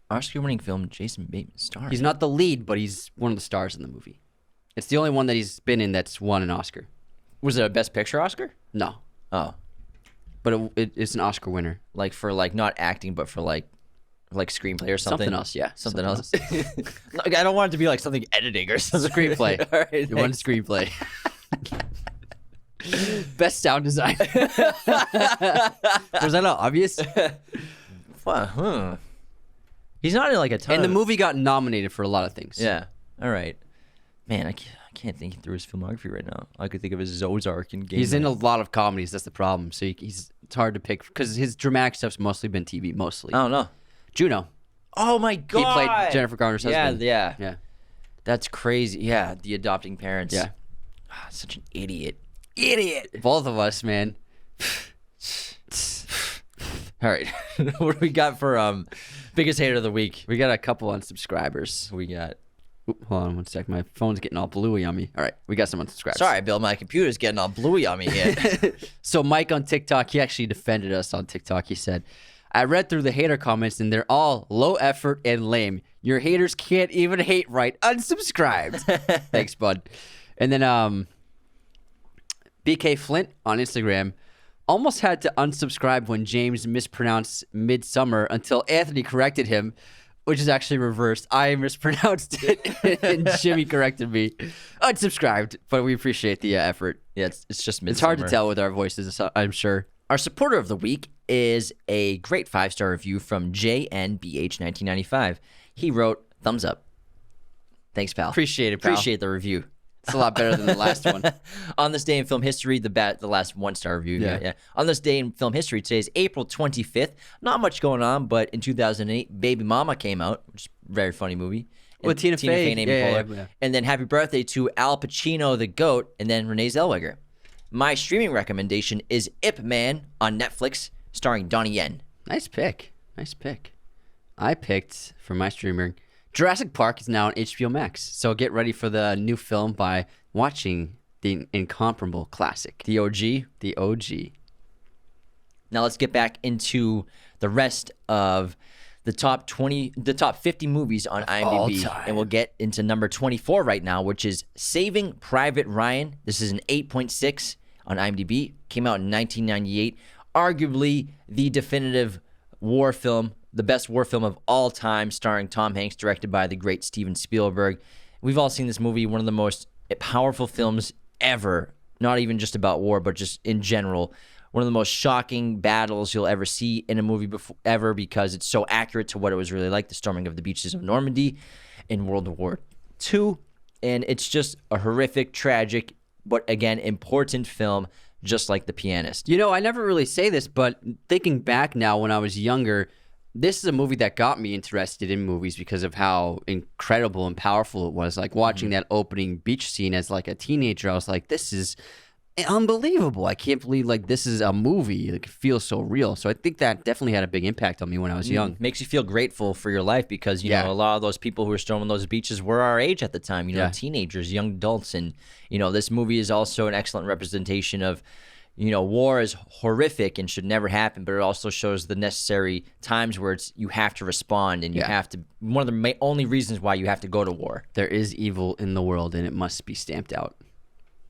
Oscar-winning film. Jason Bateman starring. He's not the lead, but he's one of the stars in the movie. It's the only one that he's been in that's won an Oscar. Was it a Best Picture Oscar? No, Oh, but it's an Oscar winner. like for like not acting, but for like screenplay or something. Something else, yeah. Something else. Like, I don't want it to be like something editing or something. Screenplay. All right. He won screenplay. Best sound design. Was that not obvious? Huh. He's not in like a ton. And the of- movie got nominated for a lot of things. Yeah. All right. Man, I can't think through his filmography right now. I could think of his Ozark and Game. He's in Night. a lot of comedies. That's the problem. So it's hard to pick because his dramatic stuff's mostly been TV. Mostly. I don't know. Juno. Oh my god. He played Jennifer Garner's husband. Yeah. Yeah. That's crazy. Yeah, the adopting parents. Yeah. Such an idiot. Both of us, man. All right. What do we got for biggest hater of the week? We got a couple unsubscribers. We got. Oop, hold on one sec. My phone's getting all bluey on me. All right, we got some unsubscribers. Sorry, Bill. My computer's getting all bluey on me here. So Mike on TikTok, he actually defended us on TikTok. He said, I read through the hater comments and they're all low effort and lame. Your haters can't even hate right. Unsubscribed. Thanks, bud. And then BK Flint on Instagram almost had to unsubscribe when James mispronounced Midsummer until Anthony corrected him. which is actually reversed. I mispronounced it, and Jimmy corrected me. Unsubscribed, but we appreciate the effort. Yeah, it's just It's hard to tell with our voices, I'm sure. Our supporter of the week is a great 5-star review from JNBH1995. He wrote, thumbs up. Thanks, pal. Appreciate it, pal. Appreciate the review. It's a lot better than the last one. On this day in film history, the last 1-star review. Yeah. On this day in film history, today is April 25th. Not much going on, but in 2008, Baby Mama came out, which is a very funny movie. With Tina Fey and Amy Poehler. Yeah. And then happy birthday to Al Pacino, the GOAT, and then Renee Zellweger. My streaming recommendation is Ip Man on Netflix, starring Donnie Yen. Nice pick. I picked, for my streamer, Jurassic Park is now on HBO Max. So get ready for the new film by watching the incomparable classic. The OG. The OG. Now let's get back into the rest of the top 50 movies on IMDb, and we'll get into number 24 right now, which is Saving Private Ryan. This is an 8.6 on IMDb. Came out in 1998. Arguably the definitive war film, the best war film of all time, starring Tom Hanks, directed by the great Steven Spielberg. We've all seen this movie, one of the most powerful films ever. Not even just about war, but just in general. One of the most shocking battles you'll ever see in a movie ever, because it's so accurate to what it was really like, the storming of the beaches of Normandy in World War II. And it's just a horrific, tragic, but again, important film, just like The Pianist. You know, I never really say this, but thinking back now when I was younger, this is a movie that got me interested in movies because of how incredible and powerful it was. Like watching that opening beach scene as like a teenager, I was like, this is unbelievable. I can't believe like this is a movie. Like, it feels so real. So I think that definitely had a big impact on me when I was young. Makes you feel grateful for your life because, you know, a lot of those people who were storming those beaches were our age at the time, you know, teenagers, young adults. And, you know, this movie is also an excellent representation of, you know, war is horrific and should never happen, but it also shows the necessary times where you have to respond and you have to, one of the only reasons why you have to go to war. There is evil in the world and it must be stamped out.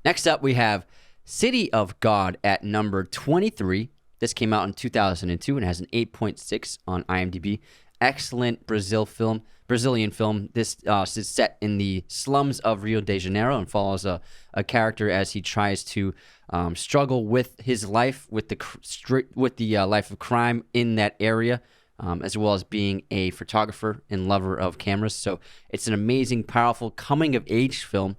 Next up, we have City of God at number 23. This came out in 2002 and has an 8.6 on IMDb. Excellent Brazilian film. This is set in the slums of Rio de Janeiro and follows a character as he tries to struggle with his life, with the life of crime in that area, as well as being a photographer and lover of cameras. So it's an amazing, powerful coming-of-age film.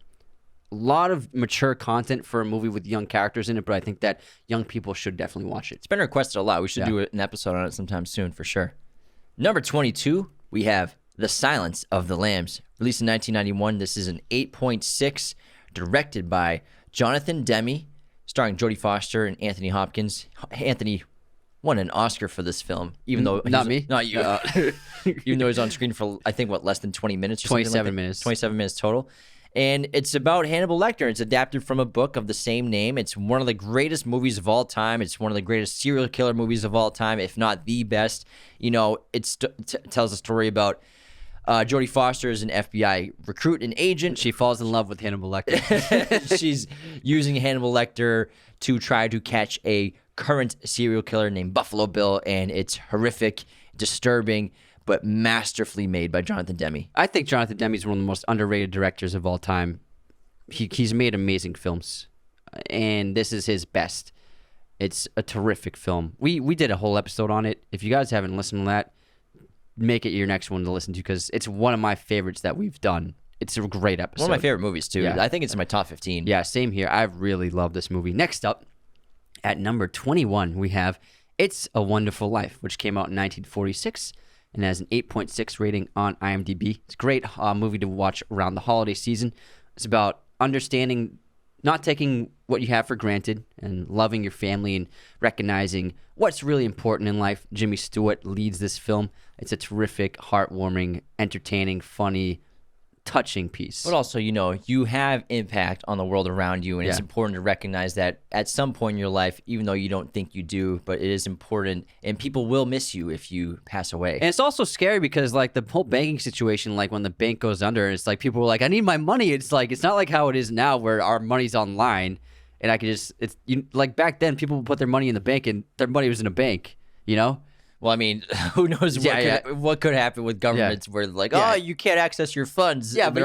A lot of mature content for a movie with young characters in it, but I think that young people should definitely watch it. It's been requested a lot. We should do an episode on it sometime soon for sure. Number 22, we have The Silence of the Lambs. Released in 1991, this is an 8.6, directed by Jonathan Demme, starring Jodie Foster and Anthony Hopkins. Anthony won an Oscar for this film, even though not me, not you. Even though he's on screen for I think less than 20 minutes. Or 27 minutes. 27 minutes total. And it's about Hannibal Lecter. It's adapted from a book of the same name. It's one of the greatest movies of all time. It's one of the greatest serial killer movies of all time, if not the best. You know, it tells a story about Jodie Foster is an FBI recruit and agent. She falls in love with Hannibal Lecter. She's using Hannibal Lecter to try to catch a current serial killer named Buffalo Bill, and it's horrific, disturbing, but masterfully made by Jonathan Demme. I think Jonathan Demme is one of the most underrated directors of all time. He's made amazing films, and this is his best. It's a terrific film. We did a whole episode on it. If you guys haven't listened to that, make it your next one to listen to because it's one of my favorites that we've done. It's a great episode. One of my favorite movies, too. Yeah. I think it's in my top 15. Yeah, same here. I really love this movie. Next up, at number 21, we have It's a Wonderful Life, which came out in 1946 and has an 8.6 rating on IMDb. It's a great movie to watch around the holiday season. It's about understanding, not taking what you have for granted and loving your family and recognizing what's really important in life. Jimmy Stewart leads this film. It's a terrific, heartwarming, entertaining, funny, touching piece. But also, you know, you have impact on the world around you, and it's important to recognize that at some point in your life, even though you don't think you do, but it is important, and people will miss you if you pass away. And it's also scary because, like, the whole banking situation, like, when the bank goes under, it's like people were like, I need my money. It's like, it's not like how it is now where our money's online, and I could just, like, back then, people would put their money in the bank, and their money was in a bank, you know? Well, I mean, who knows what could happen with governments where like, oh, you can't access your funds. Yeah, but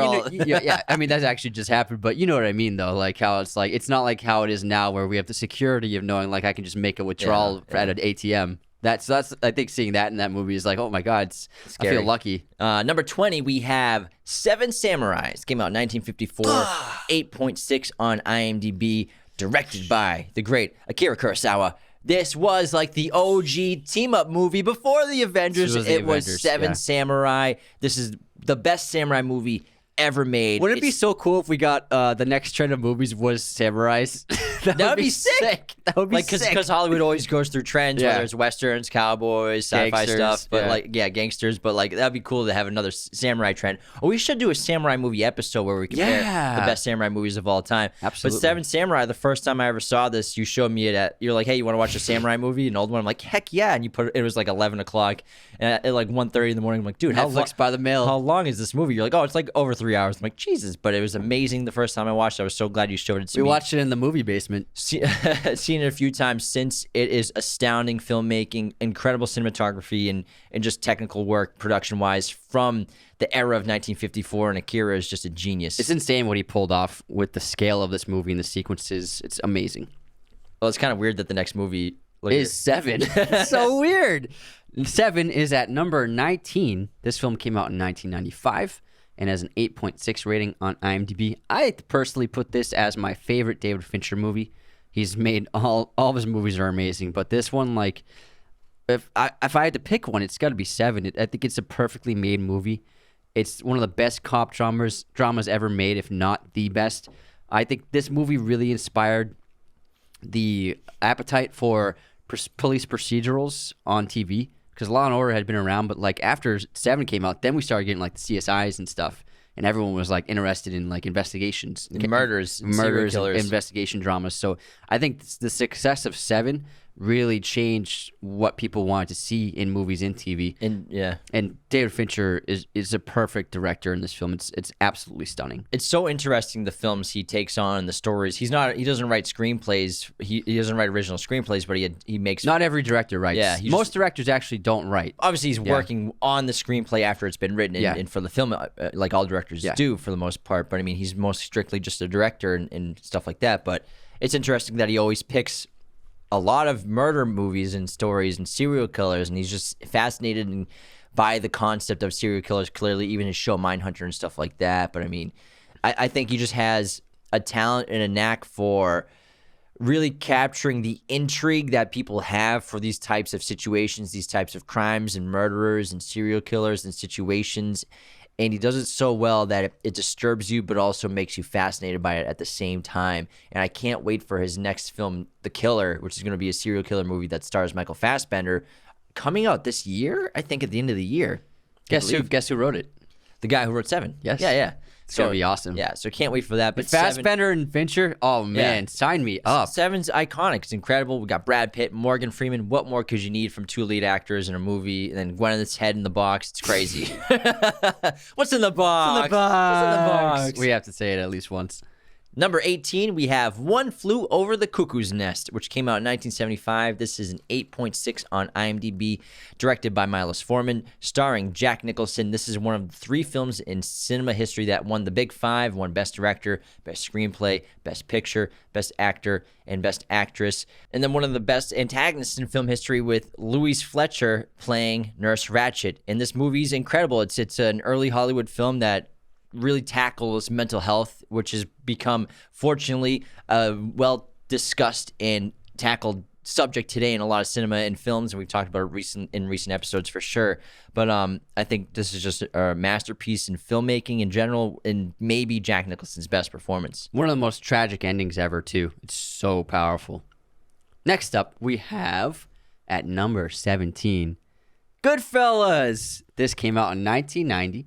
I mean, that's actually just happened. But you know what I mean, though. Like how it's not like how it is now, where we have the security of knowing like I can just make a withdrawal at an ATM. That's I think seeing that in that movie is like, oh my God, I feel lucky. Number 20, we have Seven Samurais. Came out in 1954, 8.6 on IMDb, directed by the great Akira Kurosawa. This was like the OG team-up movie before the Avengers. It was Seven Samurai. This is the best samurai movie ever made. Wouldn't it be so cool if we got the next trend of movies was samurais? that would be sick. That would be sick. Because Hollywood always goes through trends, whether it's westerns, cowboys, sci-fi stuff, but gangsters. But like that'd be cool to have another samurai trend. Or we should do a samurai movie episode where we compare the best samurai movies of all time. Absolutely. But Seven Samurai, the first time I ever saw this, you showed me it at. You're like, hey, you want to watch a samurai movie? An old one. I'm like, heck yeah! And you put it was like 11 o'clock, and at like 1:30 in the morning, I'm like, dude, Netflix by the mail. How long is this movie? You're like, oh, it's like over 3 hours. I'm like, Jesus, but it was amazing the first time I watched it. I was so glad you showed it to me. We watched it in the movie basement. Seen it a few times since. It is astounding filmmaking, incredible cinematography, and just technical work production-wise from the era of 1954, and Akira is just a genius. It's insane what he pulled off with the scale of this movie and the sequences. It's amazing. Well, it's kind of weird that the next movie is Seven. It's so weird. Seven is at number 19. This film came out in 1995 and has an 8.6 rating on IMDb. I personally put this as my favorite David Fincher movie. He's made all of his movies are amazing, but this one, like, if I had to pick one, it's got to be Seven. I think it's a perfectly made movie. It's one of the best cop dramas ever made, if not the best. I think this movie really inspired the appetite for police procedurals on TV, because Law and Order had been around, but like after Seven came out, then we started getting like the CSIs and stuff, and everyone was like interested in like investigations, murders, investigation dramas. So I think the success of Seven really changed what people wanted to see in movies and TV. And David Fincher is a perfect director in this film. It's absolutely stunning. It's so interesting, the films he takes on and the stories. He doesn't write screenplays. He doesn't write original screenplays, but he makes. Not every director writes. Yeah, most directors actually don't write. Obviously, he's working on the screenplay after it's been written, and for the film, like all directors do for the most part. But I mean, he's most strictly just a director and stuff like that. But it's interesting that he always picks a lot of murder movies and stories and serial killers, and he's just fascinated by the concept of serial killers. Clearly, even his show Mindhunter and stuff like that. But I mean, I think he just has a talent and a knack for really capturing the intrigue that people have for these types of situations, these types of crimes and murderers and serial killers and situations. And he does it so well that it disturbs you, but also makes you fascinated by it at the same time. And I can't wait for his next film, The Killer, which is going to be a serial killer movie that stars Michael Fassbender, coming out this year, I think at the end of the year. Guess who wrote it? The guy who wrote Seven. Yes. Yeah. It's going to be awesome. Yeah, so can't wait for that. But Fassbender and Fincher, oh man, sign me up. Seven's iconic. It's incredible. We got Brad Pitt, Morgan Freeman. What more could you need from two lead actors in a movie? And then Gwyneth's head in the box. It's crazy. What's in the box? What's in the box? We have to say it at least once. Number 18, we have One Flew Over the Cuckoo's Nest, which came out in 1975. This is an 8.6 on IMDb, directed by Milos Forman, starring Jack Nicholson. This is one of the 3 films in cinema history that won the Big Five, won Best Director, Best Screenplay, Best Picture, Best Actor, and Best Actress. And then one of the best antagonists in film history with Louise Fletcher playing Nurse Ratched. And this movie's incredible. It's an early Hollywood film that really tackles mental health, which has become, fortunately, a well discussed and tackled subject today in a lot of cinema and films, and we've talked about it in recent episodes for sure. But I think this is just a masterpiece in filmmaking in general, and maybe Jack Nicholson's best performance. One of the most tragic endings ever, too. It's so powerful. Next up, we have, at number 17, Goodfellas. This came out in 1990.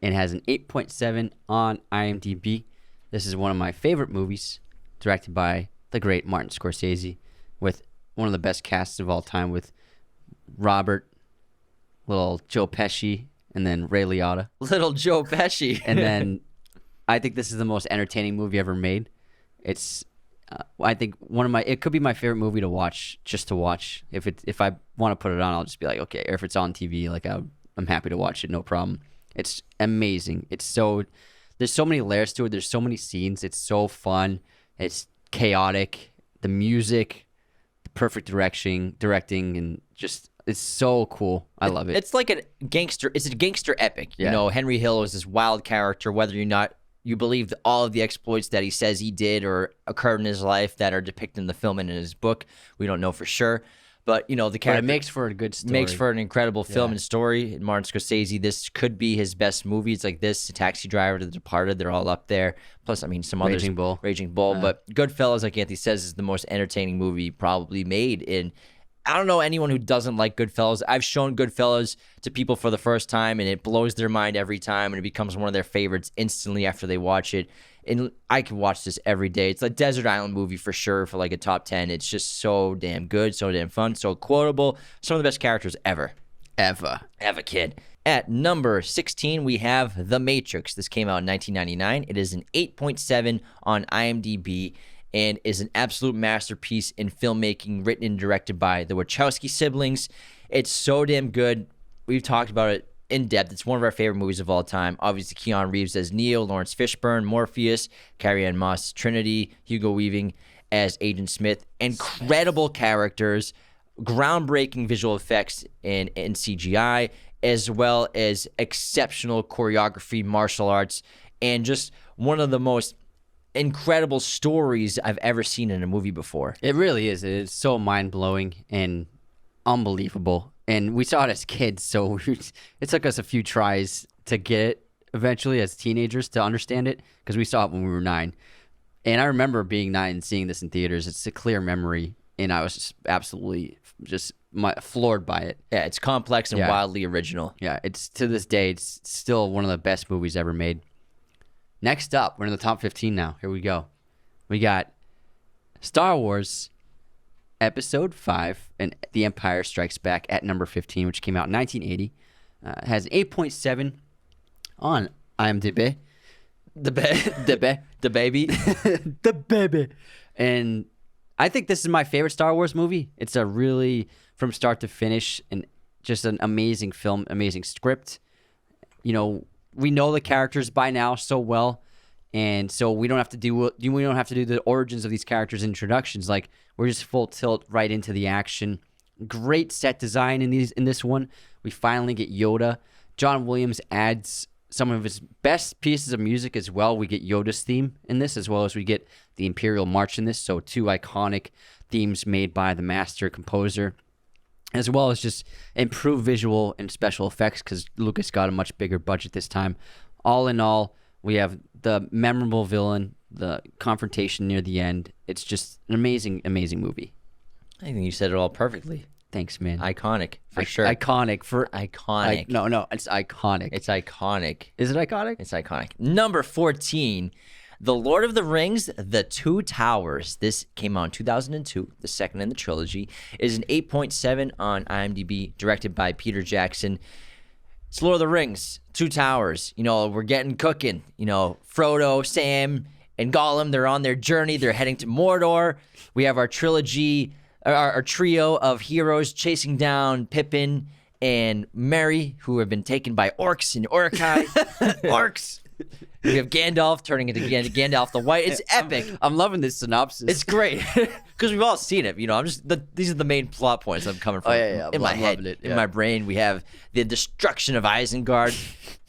and has an 8.7 on IMDb. This is one of my favorite movies, directed by the great Martin Scorsese, with one of the best casts of all time, with Robert, little Joe Pesci, and then Ray Liotta. Little Joe Pesci. And then I think this is the most entertaining movie ever made. It's I think it could be my favorite movie to watch, just to watch. If I want to put it on, I'll just be like, okay. Or if it's on TV, like I'm happy to watch it, no problem. It's amazing. There's so many layers to it. There's so many scenes. It's so fun. It's chaotic. The music, the perfect directing, and just it's so cool. I love it. It's like a gangster epic. Yeah. You know, Henry Hill is this wild character, whether or not you believe all of the exploits that he says he did or occurred in his life that are depicted in the film and in his book. We don't know for sure. But, you know, the character... But it makes for a good story. Makes for an incredible film and story. And Martin Scorsese, this could be his best movie. It's like this, Taxi Driver, The Departed, they're all up there. Plus, I mean, some others. Raging Bull. But Goodfellas, like Anthony says, is the most entertaining movie probably made. And I don't know anyone who doesn't like Goodfellas. I've shown Goodfellas to people for the first time, and it blows their mind every time, and it becomes one of their favorites instantly after they watch it. And I can watch this every day. It's a desert island movie for sure for like a top 10. It's just so damn good, so damn fun, so quotable. Some of the best characters ever. Ever, kid. At number 16, we have The Matrix. This came out in 1999. It is an 8.7 on IMDb and is an absolute masterpiece in filmmaking, written and directed by the Wachowski siblings. It's so damn good. We've talked about it in depth. It's one of our favorite movies of all time. Obviously, Keanu Reeves as Neo, Lawrence Fishburne, Morpheus, Carrie-Anne Moss, Trinity, Hugo Weaving as Agent Smith. Incredible characters, groundbreaking visual effects in CGI, as well as exceptional choreography, martial arts, and just one of the most incredible stories I've ever seen in a movie before. It really is. It's so mind-blowing and unbelievable. And we saw it as kids, so it took us a few tries to get it eventually as teenagers to understand it, because we saw it when we were 9. And I remember being 9 and seeing this in theaters. It's a clear memory, and I was just absolutely floored by it. Yeah, it's complex and wildly original. Yeah, it's to this day, it's still one of the best movies ever made. Next up, we're in the top 15 now. Here we go. We got Star Wars Episode 5 and The Empire Strikes Back at number 15, which came out in 1980. Has an 8.7 on IMDb. The baby. The baby. And I think this is my favorite Star Wars movie. It's a really, from start to finish, and just an amazing film, amazing script. You know, we know the characters by now so well, and so we don't have to do the origins of these characters' introductions. Like, we're just full tilt right into the action. Great set design in this one. We finally get Yoda. John Williams adds some of his best pieces of music as well. We get Yoda's theme in this, as well as we get the Imperial March in this. So 2 iconic themes made by the master composer, as well as just improved visual and special effects, because Lucas got a much bigger budget this time. All in all, we have the memorable villain, the confrontation near the end. It's just an amazing, amazing movie. I think you said it all perfectly. Thanks, man. Iconic, for sure. Iconic. No, it's iconic. It's iconic. Is it iconic? It's iconic. Number 14, The Lord of the Rings, The Two Towers. This came out in 2002, the second in the trilogy. It is an 8.7 on IMDb, directed by Peter Jackson. It's Lord of the Rings, Two Towers. You know, we're getting cooking. You know, Frodo, Sam, and Gollum, they're on their journey. They're heading to Mordor. We have our trilogy, our trio of heroes chasing down Pippin and Merry, who have been taken by orcs and Uruk-hai. Orcs. We have Gandalf turning into Gandalf the White. It's epic. I'm loving this synopsis. It's great because we've all seen it. You know, these are the main plot points I'm coming from. In my head, in my brain, we have the destruction of Isengard.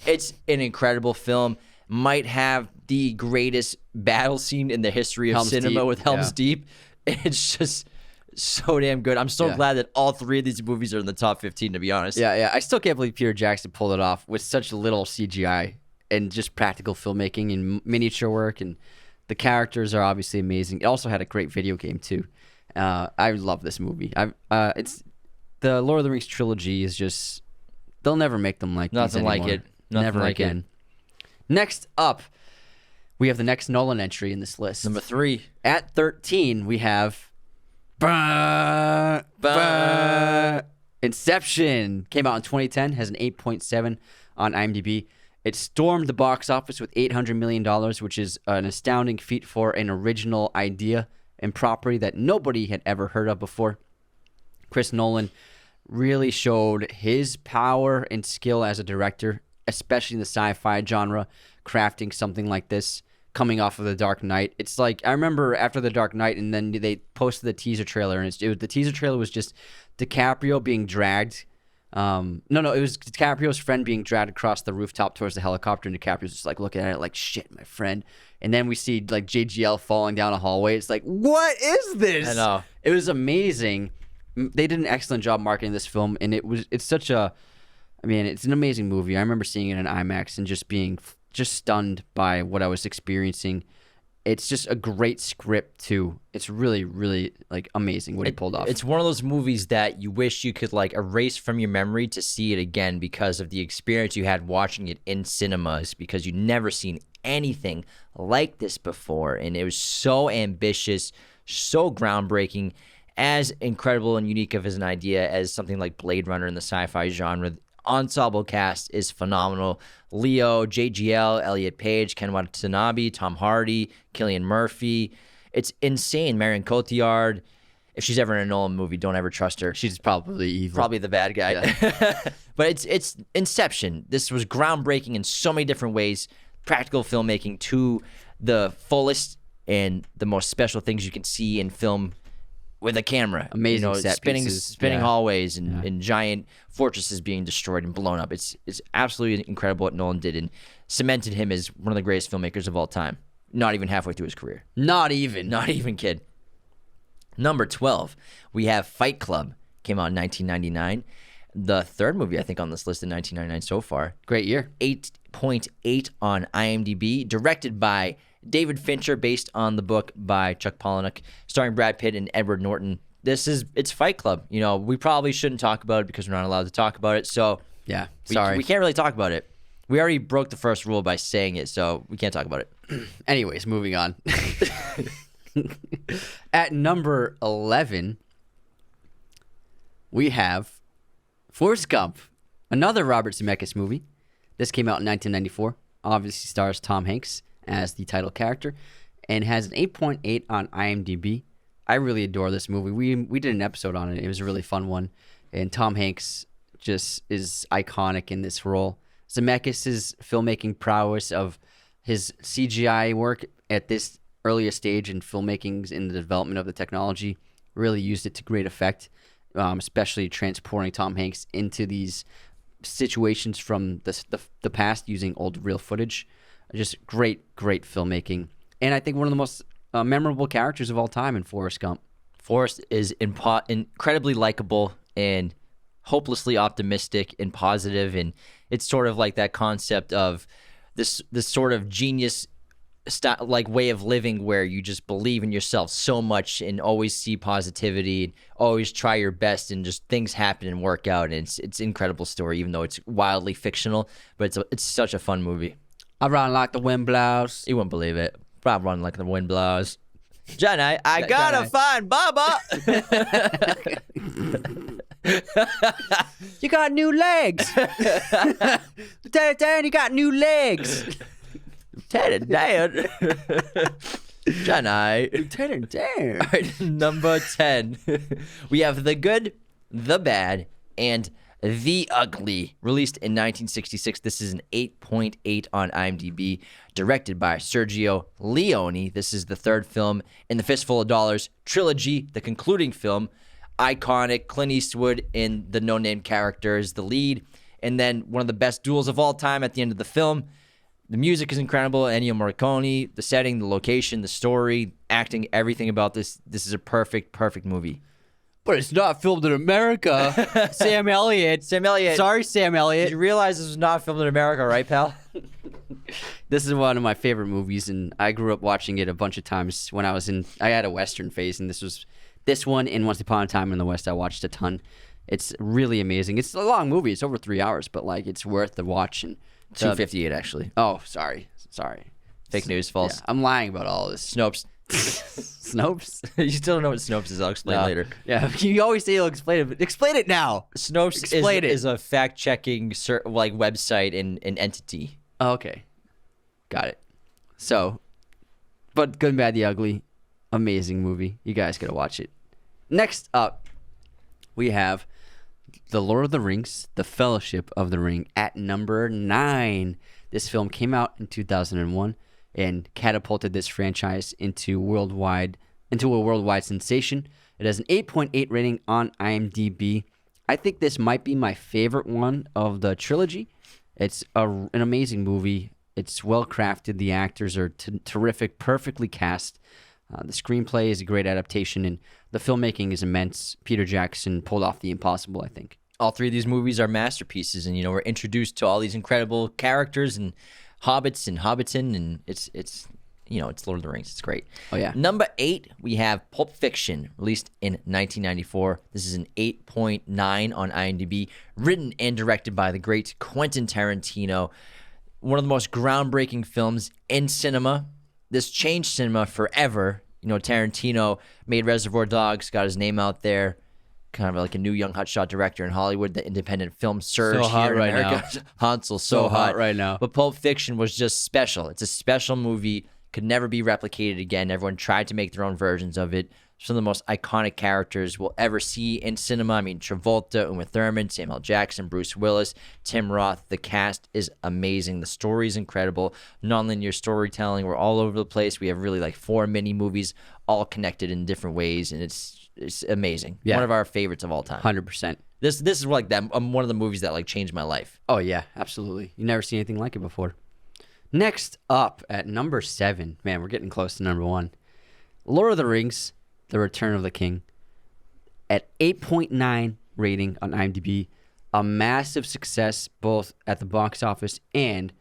It's an incredible film. Might have the greatest battle scene in the history of cinema with Helm's Deep. It's just so damn good. I'm so glad that all 3 of these movies are in the top 15, to be honest. Yeah. I still can't believe Peter Jackson pulled it off with such little CGI and just practical filmmaking and miniature work, and the characters are obviously amazing. It also had a great video game too. I love this movie. It's the Lord of the Rings trilogy is just, they'll never make them like nothing these like it. Nothing never like again. Next up, we have the next Nolan entry in this list. Number 3. At 13, we have Inception. Came out in 2010, has an 8.7 on IMDb. It stormed the box office with $800 million, which is an astounding feat for an original idea and property that nobody had ever heard of before. Chris Nolan really showed his power and skill as a director, especially in the sci-fi genre, crafting something like this coming off of The Dark Knight. It's like, I remember after The Dark Knight, and then they posted the teaser trailer, and the teaser trailer was just DiCaprio being dragged. It was DiCaprio's friend being dragged across the rooftop towards the helicopter, and DiCaprio's just like looking at it like, shit, my friend. And then we see like JGL falling down a hallway. It's like, what is this? I know. It was amazing. They did an excellent job marketing this film, and it's an amazing movie. I remember seeing it in IMAX and just being stunned by what I was experiencing. It's just a great script too. It's really, really like amazing what he pulled off. It's one of those movies that you wish you could like erase from your memory to see it again because of the experience you had watching it in cinemas, because you'd never seen anything like this before, and it was so ambitious, so groundbreaking, as incredible and unique of an idea as something like Blade Runner in the sci-fi genre. Ensemble cast is phenomenal. Leo, JGL, Elliot Page, Ken Watanabe, Tom Hardy, Cillian Murphy. It's insane. Marion Cotillard. If she's ever in a Nolan movie, don't ever trust her. She's probably evil. Probably the bad guy. Yeah. But it's Inception. This was groundbreaking in so many different ways. Practical filmmaking to the fullest and the most special things you can see in film with a camera. Amazing set spinning pieces. hallways and giant fortresses being destroyed and blown up. It's absolutely incredible what Nolan did and cemented him as one of the greatest filmmakers of all time. Not even halfway through his career. Not even, kid. Number 12, we have Fight Club. Came out in 1999. The third movie, I think, on this list in 1999 so far. Great year. 8.8 on IMDb. Directed by David Fincher, based on the book by Chuck Palahniuk, starring Brad Pitt and Edward Norton. It's Fight Club. We probably shouldn't talk about it because we're not allowed to talk about it. So yeah, we can't really talk about it. We already broke the first rule by saying it, so we can't talk about it. Anyways, moving on. At number 11, we have Forrest Gump, another Robert Zemeckis movie. This came out in 1994. Obviously stars Tom Hanks as the title character and has an 8.8 on IMDb. I really adore this movie. We did an episode on it. It was a really fun one. And Tom Hanks just is iconic in this role. Zemeckis' filmmaking prowess of his CGI work at this earliest stage in filmmaking in the development of the technology really used it to great effect, especially transporting Tom Hanks into these situations from the past using old real footage. Just great filmmaking. And I think one of the most memorable characters of all time in Forrest Gump. Forrest is incredibly likable and hopelessly optimistic and positive, and it's sort of like that concept of this sort of genius like way of living where you just believe in yourself so much and always see positivity and always try your best, and just things happen and work out. And it's an incredible story, even though it's wildly fictional, but it's such a fun movie. I run like the wind blows. You wouldn't believe it. I run like the wind blows. Johnny, I gotta find Baba. You got new legs. Lieutenant Dan, you got new legs. Lieutenant Dan. Johnny. Lieutenant Dan. All right, number 10. We have The Good, The Bad, and The Ugly, released in 1966. This is an 8.8 on IMDb, directed by Sergio Leone. This is the third film in the Fistful of Dollars trilogy, the concluding film. Iconic, Clint Eastwood in the no-name character is the lead, and then one of the best duels of all time at the end of the film. The music is incredible. Ennio Morricone, the setting, the location, the story, acting, everything about this. This is a perfect movie. But it's not filmed in America. Sam Elliott. Sorry, Sam Elliott. Did you realize this was not filmed in America, right, pal? This is one of my favorite movies, and I grew up watching it a bunch of times when I had a Western phase, and this one and Once Upon a Time in the West I watched a ton. It's really amazing. It's a long movie. It's over 3 hours, but like it's worth the watch. And 2:58 actually. Oh, sorry. Fake news, false. Yeah, I'm lying about all this. Snopes. Snopes? You still don't know what Snopes is. I'll explain later. Yeah, you always say you'll explain it, but explain it now. Snopes is a fact-checking like website and an entity. Oh, okay. Got it. So, but Good, Bad, the Ugly. Amazing movie. You guys gotta watch it. Next up, we have The Lord of the Rings, The Fellowship of the Ring at number 9. This film came out in 2001 and catapulted this franchise into a worldwide sensation. It has an 8.8 rating on IMDb. I think this might be my favorite one of the trilogy. It's an amazing movie. It's well crafted. The actors are terrific, perfectly cast. The screenplay is a great adaptation, and the filmmaking is immense. Peter Jackson pulled off the impossible, I think. All three of these movies are masterpieces, and we're introduced to all these incredible characters and hobbits and hobbiton, and it's Lord of the Rings. It's great. Oh yeah. Number 8, we have Pulp Fiction, released in 1994. This is an 8.9 on IMDb, written and directed by the great Quentin Tarantino. One of the most groundbreaking films in cinema. This changed cinema forever. Tarantino made Reservoir Dogs, got his name out there, kind of like a new young hotshot director in Hollywood. The independent film surge So hot here in right America. now. Hansel, so hot right now. But Pulp Fiction was just special. It's a special movie, could never be replicated again. Everyone tried to make their own versions of it. Some of the most iconic characters we'll ever see in cinema. I mean, Travolta, Uma Thurman, Samuel L. Jackson, Bruce Willis, Tim Roth. The cast is amazing. The story is incredible. Nonlinear storytelling. We're all over the place. We have really like 4 mini movies, all connected in different ways, and it's amazing. Yeah. One of our favorites of all time. 100%. This is like that. One of the movies that like changed my life. Oh yeah, absolutely. You never seen anything like it before. Next up at number 7, man, we're getting close to number 1. Lord of the Rings, The Return of the King, at 8.9 rating on IMDb. A massive success both at the box office and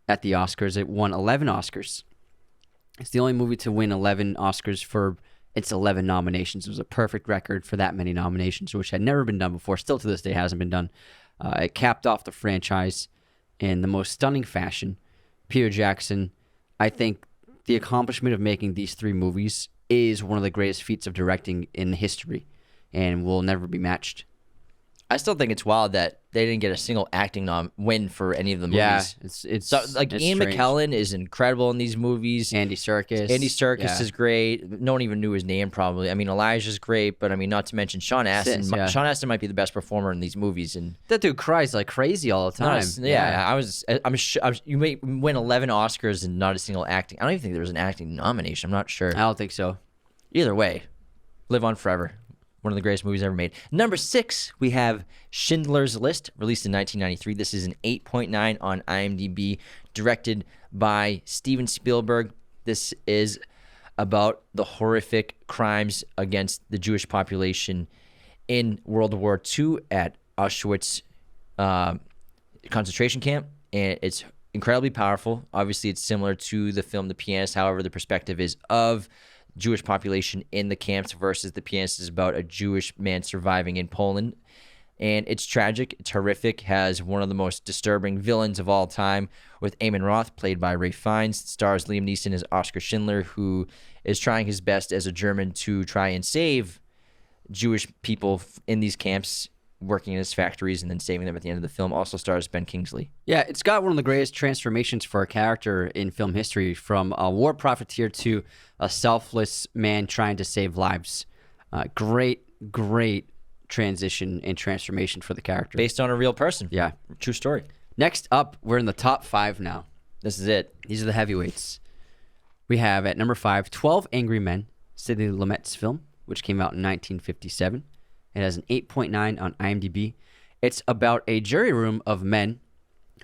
at the Oscars. It won 11 Oscars. It's the only movie to win 11 Oscars for its 11 nominations. It was a perfect record for that many nominations, which had never been done before. Still to this day hasn't been done. It capped off the franchise in the most stunning fashion. Peter Jackson, I think the accomplishment of making these 3 movies is one of the greatest feats of directing in history and will never be matched. I still think it's wild that they didn't get a single acting win for any of the movies. Yeah, it's so, like it's Ian strange. McKellen is incredible in these movies. Andy Serkis. Is great. No one even knew his name probably. I mean, Elijah's great, but I mean, not to mention Sean Astin. Yeah. Sean Astin might be the best performer in these movies. And That dude cries like crazy all the time. you may win 11 Oscars and not a single acting. I don't even think there was an acting nomination. I'm not sure. I don't think so. Either way, live on forever. One of the greatest movies ever made. Number 6, we have Schindler's List, released in 1993. This is an 8.9 on IMDb, directed by Steven Spielberg. This is about the horrific crimes against the Jewish population in World War II at Auschwitz concentration camp. And it's incredibly powerful. Obviously, it's similar to the film The Pianist. However, the perspective is of Jewish population in the camps versus The Pianist is about a Jewish man surviving in Poland. And it's tragic, it's horrific, has one of the most disturbing villains of all time with Eamon Roth, played by Ralph Fiennes. Stars Liam Neeson as Oscar Schindler, who is trying his best as a German to try and save Jewish people in these camps, working in his factories and then saving them at the end of the film. Also stars Ben Kingsley. Yeah, it's got one of the greatest transformations for a character in film history, from a war profiteer to a selfless man trying to save lives. Great transition and transformation for the character. Based on a real person. Yeah. True story. Next up, we're in the top 5 now. This is it. These are the heavyweights. We have at number 5, 12 Angry Men, Sidney Lumet's film, which came out in 1957. It has an 8.9 on IMDb. It's about a jury room of men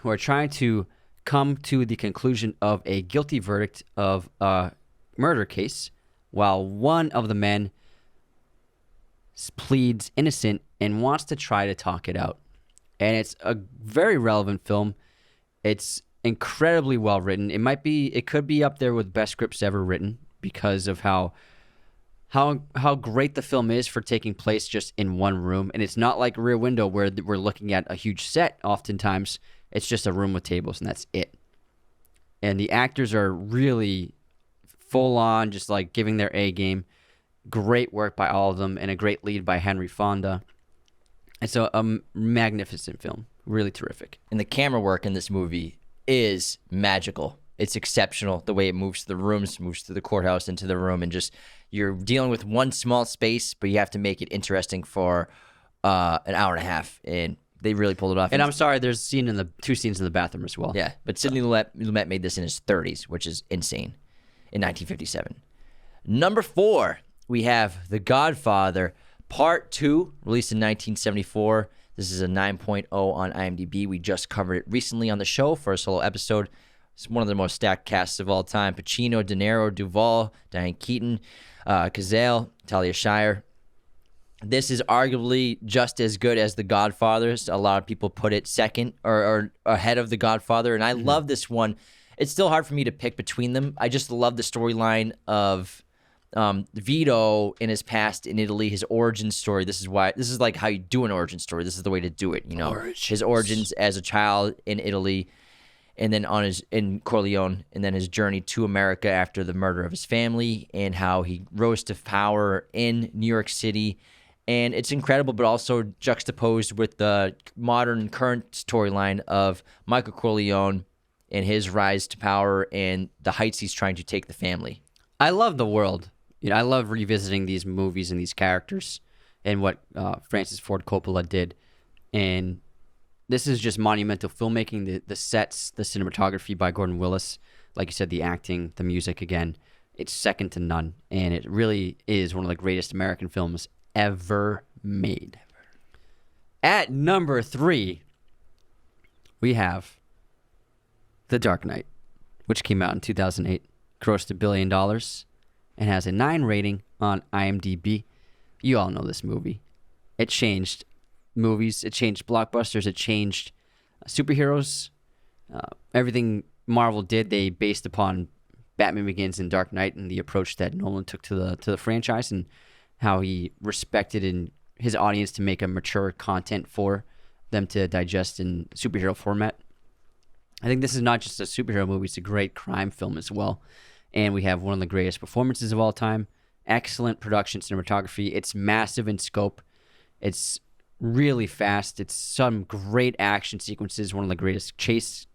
who are trying to come to the conclusion of a guilty verdict of a murder case, while one of the men pleads innocent and wants to try to talk it out. And it's a very relevant film. It's incredibly well written. It could be up there with best scripts ever written because of how great the film is for taking place just in one room. And it's not like Rear Window where we're looking at a huge set oftentimes. It's just a room with tables and that's it. And the actors are really full on, just like giving their A game. Great work by all of them and a great lead by Henry Fonda. It's a magnificent film. Really terrific. And the camera work in this movie is magical. It's exceptional the way it moves to the rooms, moves to the courthouse, into the room, and just you're dealing with one small space, but you have to make it interesting for an hour and a half, and they really pulled it off. And I'm sorry, there's two scenes in the bathroom as well. Yeah, but Sidney Lumet made this in his 30s, which is insane, in 1957. Number 4, we have The Godfather Part 2, released in 1974. This is a 9.0 on IMDb. We just covered it recently on the show for a solo episode. It's one of the most stacked casts of all time. Pacino, De Niro, Duvall, Diane Keaton, Cazale, Talia Shire. This is arguably just as good as The Godfather. A lot of people put it second or ahead of The Godfather, and I love this one. It's still hard for me to pick between them. I just love the storyline of Vito in his past in Italy, his origin story. This is like how you do an origin story. This is the way to do it, His origins as a child in Italy, and then in Corleone, and then his journey to America after the murder of his family, and how he rose to power in New York City. And it's incredible, but also juxtaposed with the modern current storyline of Michael Corleone and his rise to power and the heights he's trying to take the family. I love the world. I love revisiting these movies and these characters and what Francis Ford Coppola did. And this is just monumental filmmaking. The sets, the cinematography by Gordon Willis, like you said, the acting, the music, again, it's second to none. And it really is one of the greatest American films ever made. At number 3, we have The Dark Knight, which came out in 2008, grossed $1 billion, and has a 9 rating on IMDb. You all know this movie. It changed movies. It changed blockbusters. It changed superheroes. Everything Marvel did, they based upon Batman Begins and Dark Knight and the approach that Nolan took to the franchise, and how he respected in his audience to make a mature content for them to digest in superhero format. I think this is not just a superhero movie, it's a great crime film as well. And we have one of the greatest performances of all time. Excellent production cinematography. It's massive in scope. It's really fast. It's some great action sequences, one of the greatest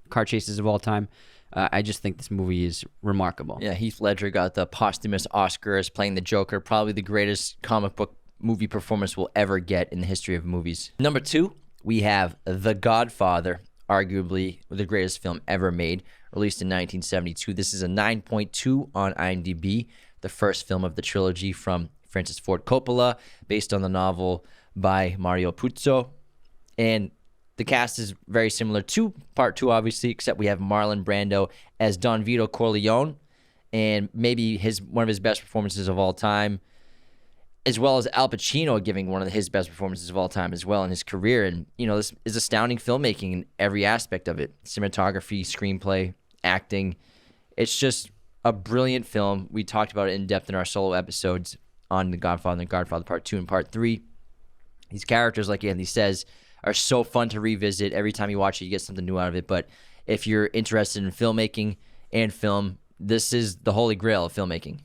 car chases of all time. I just think this movie is remarkable. Yeah, Heath Ledger got the posthumous Oscar as playing the Joker, probably the greatest comic book movie performance we'll ever get in the history of movies. Number 2, we have The Godfather, arguably the greatest film ever made, released in 1972. This is a 9.2 on IMDb, the first film of the trilogy from Francis Ford Coppola, based on the novel by Mario Puzo. And the cast is very similar to Part 2, obviously, except we have Marlon Brando as Don Vito Corleone, and maybe one of his best performances of all time, as well as Al Pacino giving one of his best performances of all time as well in his career. And, this is astounding filmmaking in every aspect of it. Cinematography, screenplay, acting. It's just a brilliant film. We talked about it in depth in our solo episodes on The Godfather and Godfather Part 2 and Part 3. These characters, like Anthony says, are so fun to revisit. Every time you watch it, you get something new out of it. But if you're interested in filmmaking and film, this is the holy grail of filmmaking.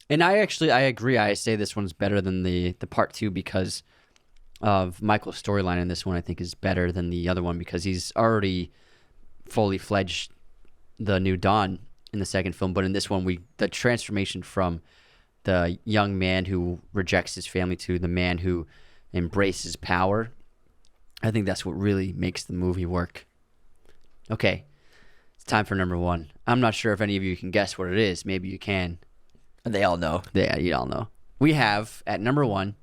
And I agree. I say this one's better than the Part 2 because of Michael's storyline in this one. I think is better than the other one because he's already fully fledged the new Don in the second film. But in this one, the transformation from the young man who rejects his family to the man who embraces power, I think that's what really makes the movie work. Okay, it's time for number 1. I'm not sure if any of you can guess what it is. Maybe you can. They all know. Yeah, you all know. We have, at number 1,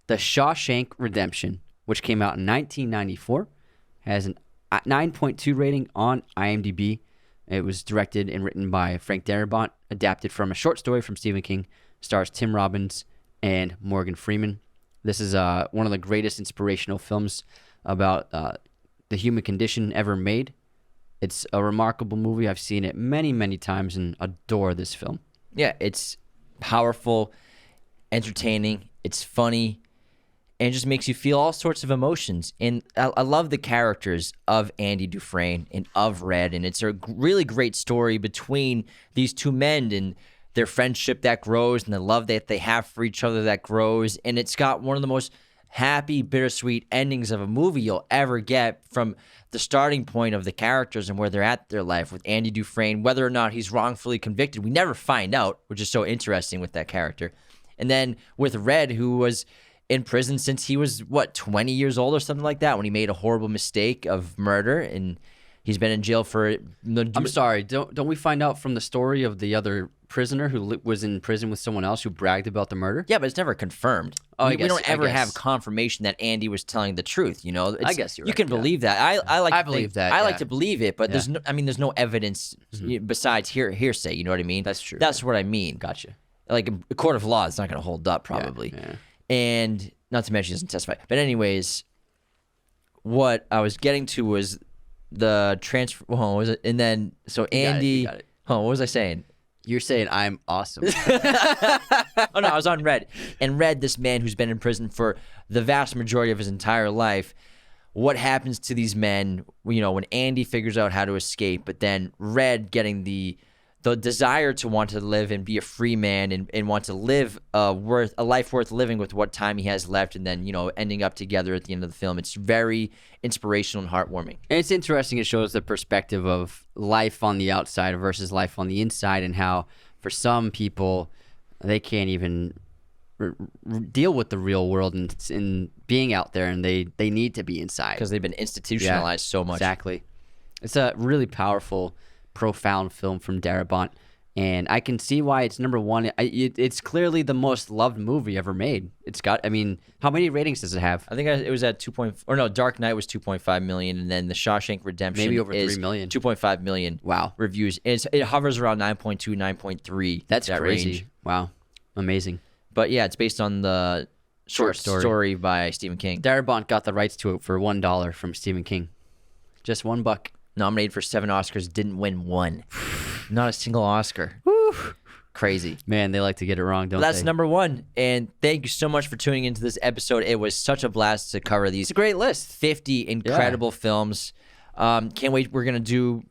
The Shawshank Redemption, which came out in 1994. Has an 9.2 rating on IMDb. It was directed and written by Frank Darabont, adapted from a short story from Stephen King, stars Tim Robbins and Morgan Freeman. This is one of the greatest inspirational films about the human condition ever made. It's a remarkable movie. I've seen it many, many times and adore this film. Yeah, it's powerful, entertaining, it's funny, and it just makes you feel all sorts of emotions. And I love the characters of Andy Dufresne and of Red, and it's a really great story between these two men and their friendship that grows and the love that they have for each other that grows. And it's got one of the most happy, bittersweet endings of a movie you'll ever get, from the starting point of the characters and where they're at their life. With Andy Dufresne, whether or not he's wrongfully convicted, we never find out, which is so interesting with that character. And then with Red, who was in prison since he was, 20 years old or something like that, when he made a horrible mistake of murder, and he's been in jail for... I'm sorry, don't we find out from the story of the other prisoner who was in prison with someone else who bragged about the murder? Yeah, but it's never confirmed. Oh, we don't ever have confirmation that Andy was telling the truth. I guess you're right. You can believe that. I believe that. I like to believe it, but there's no evidence besides hearsay. You know what I mean? That's true. That's what I mean. Gotcha. Like a court of law is not going to hold up probably. Yeah. And not to mention he doesn't testify. But anyways, what I was getting to was the transfer. What was it? And then so Andy. You got it. What was I saying? You're saying I'm awesome. Oh no, I was on Red. And Red, this man who's been in prison for the vast majority of his entire life. What happens to these men, when Andy figures out how to escape, but then Red getting the desire to want to live and be a free man and want to live a life worth living with what time he has left, and then ending up together at the end of the film. It's very inspirational and heartwarming. And it's interesting. It shows the perspective of life on the outside versus life on the inside, and how for some people they can't even deal with the real world and being out there, and they need to be inside because they've been institutionalized so much. Exactly. It's a really powerful, profound film from Darabont, and I can see why it's number one. It's clearly the most loved movie ever made. It's got, how many ratings does it have? I think it was at 2. Dark Knight was 2.5 million, and then the Shawshank Redemption maybe over 3 million. 2.5 million. Wow. Reviews. It hovers around 9.2, 9.3. That's that crazy. Range. Wow, amazing. But yeah, it's based on the short story by Stephen King. Darabont got the rights to it for $1 from Stephen King. Just $1. Nominated for 7 Oscars, didn't win one. Not a single Oscar. Woo. Crazy. Man, they like to get it wrong, don't they? That's number one. And thank you so much for tuning into this episode. It was such a blast to cover these. It's a great list. 50 incredible films. Can't wait. We're going to do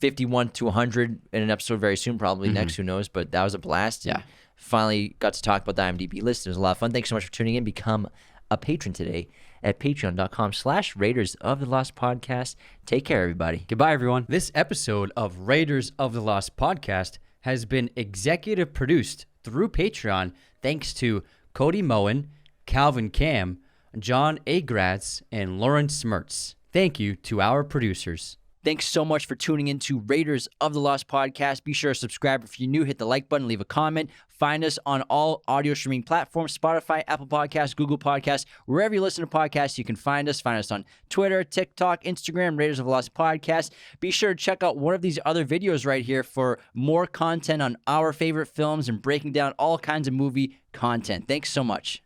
51 to 100 in an episode very soon, probably next, who knows. But that was a blast. Yeah. Finally got to talk about the IMDb list. It was a lot of fun. Thanks so much for tuning in. Become a patron today at patreon.com/Raiders of the Lost Podcast. Take care, everybody. Goodbye, everyone. This episode of Raiders of the Lost Podcast has been executive produced through Patreon thanks to Cody Moen, Calvin Cam, John A. Gratz, and Lauren Smertz. Thank you to our producers. Thanks so much for tuning in to Raiders of the Lost Podcast. Be sure to subscribe if you're new. Hit the like button, leave a comment. Find us on all audio streaming platforms, Spotify, Apple Podcasts, Google Podcasts. Wherever you listen to podcasts, you can find us. Find us on Twitter, TikTok, Instagram, Raiders of the Lost Podcast. Be sure to check out one of these other videos right here for more content on our favorite films and breaking down all kinds of movie content. Thanks so much.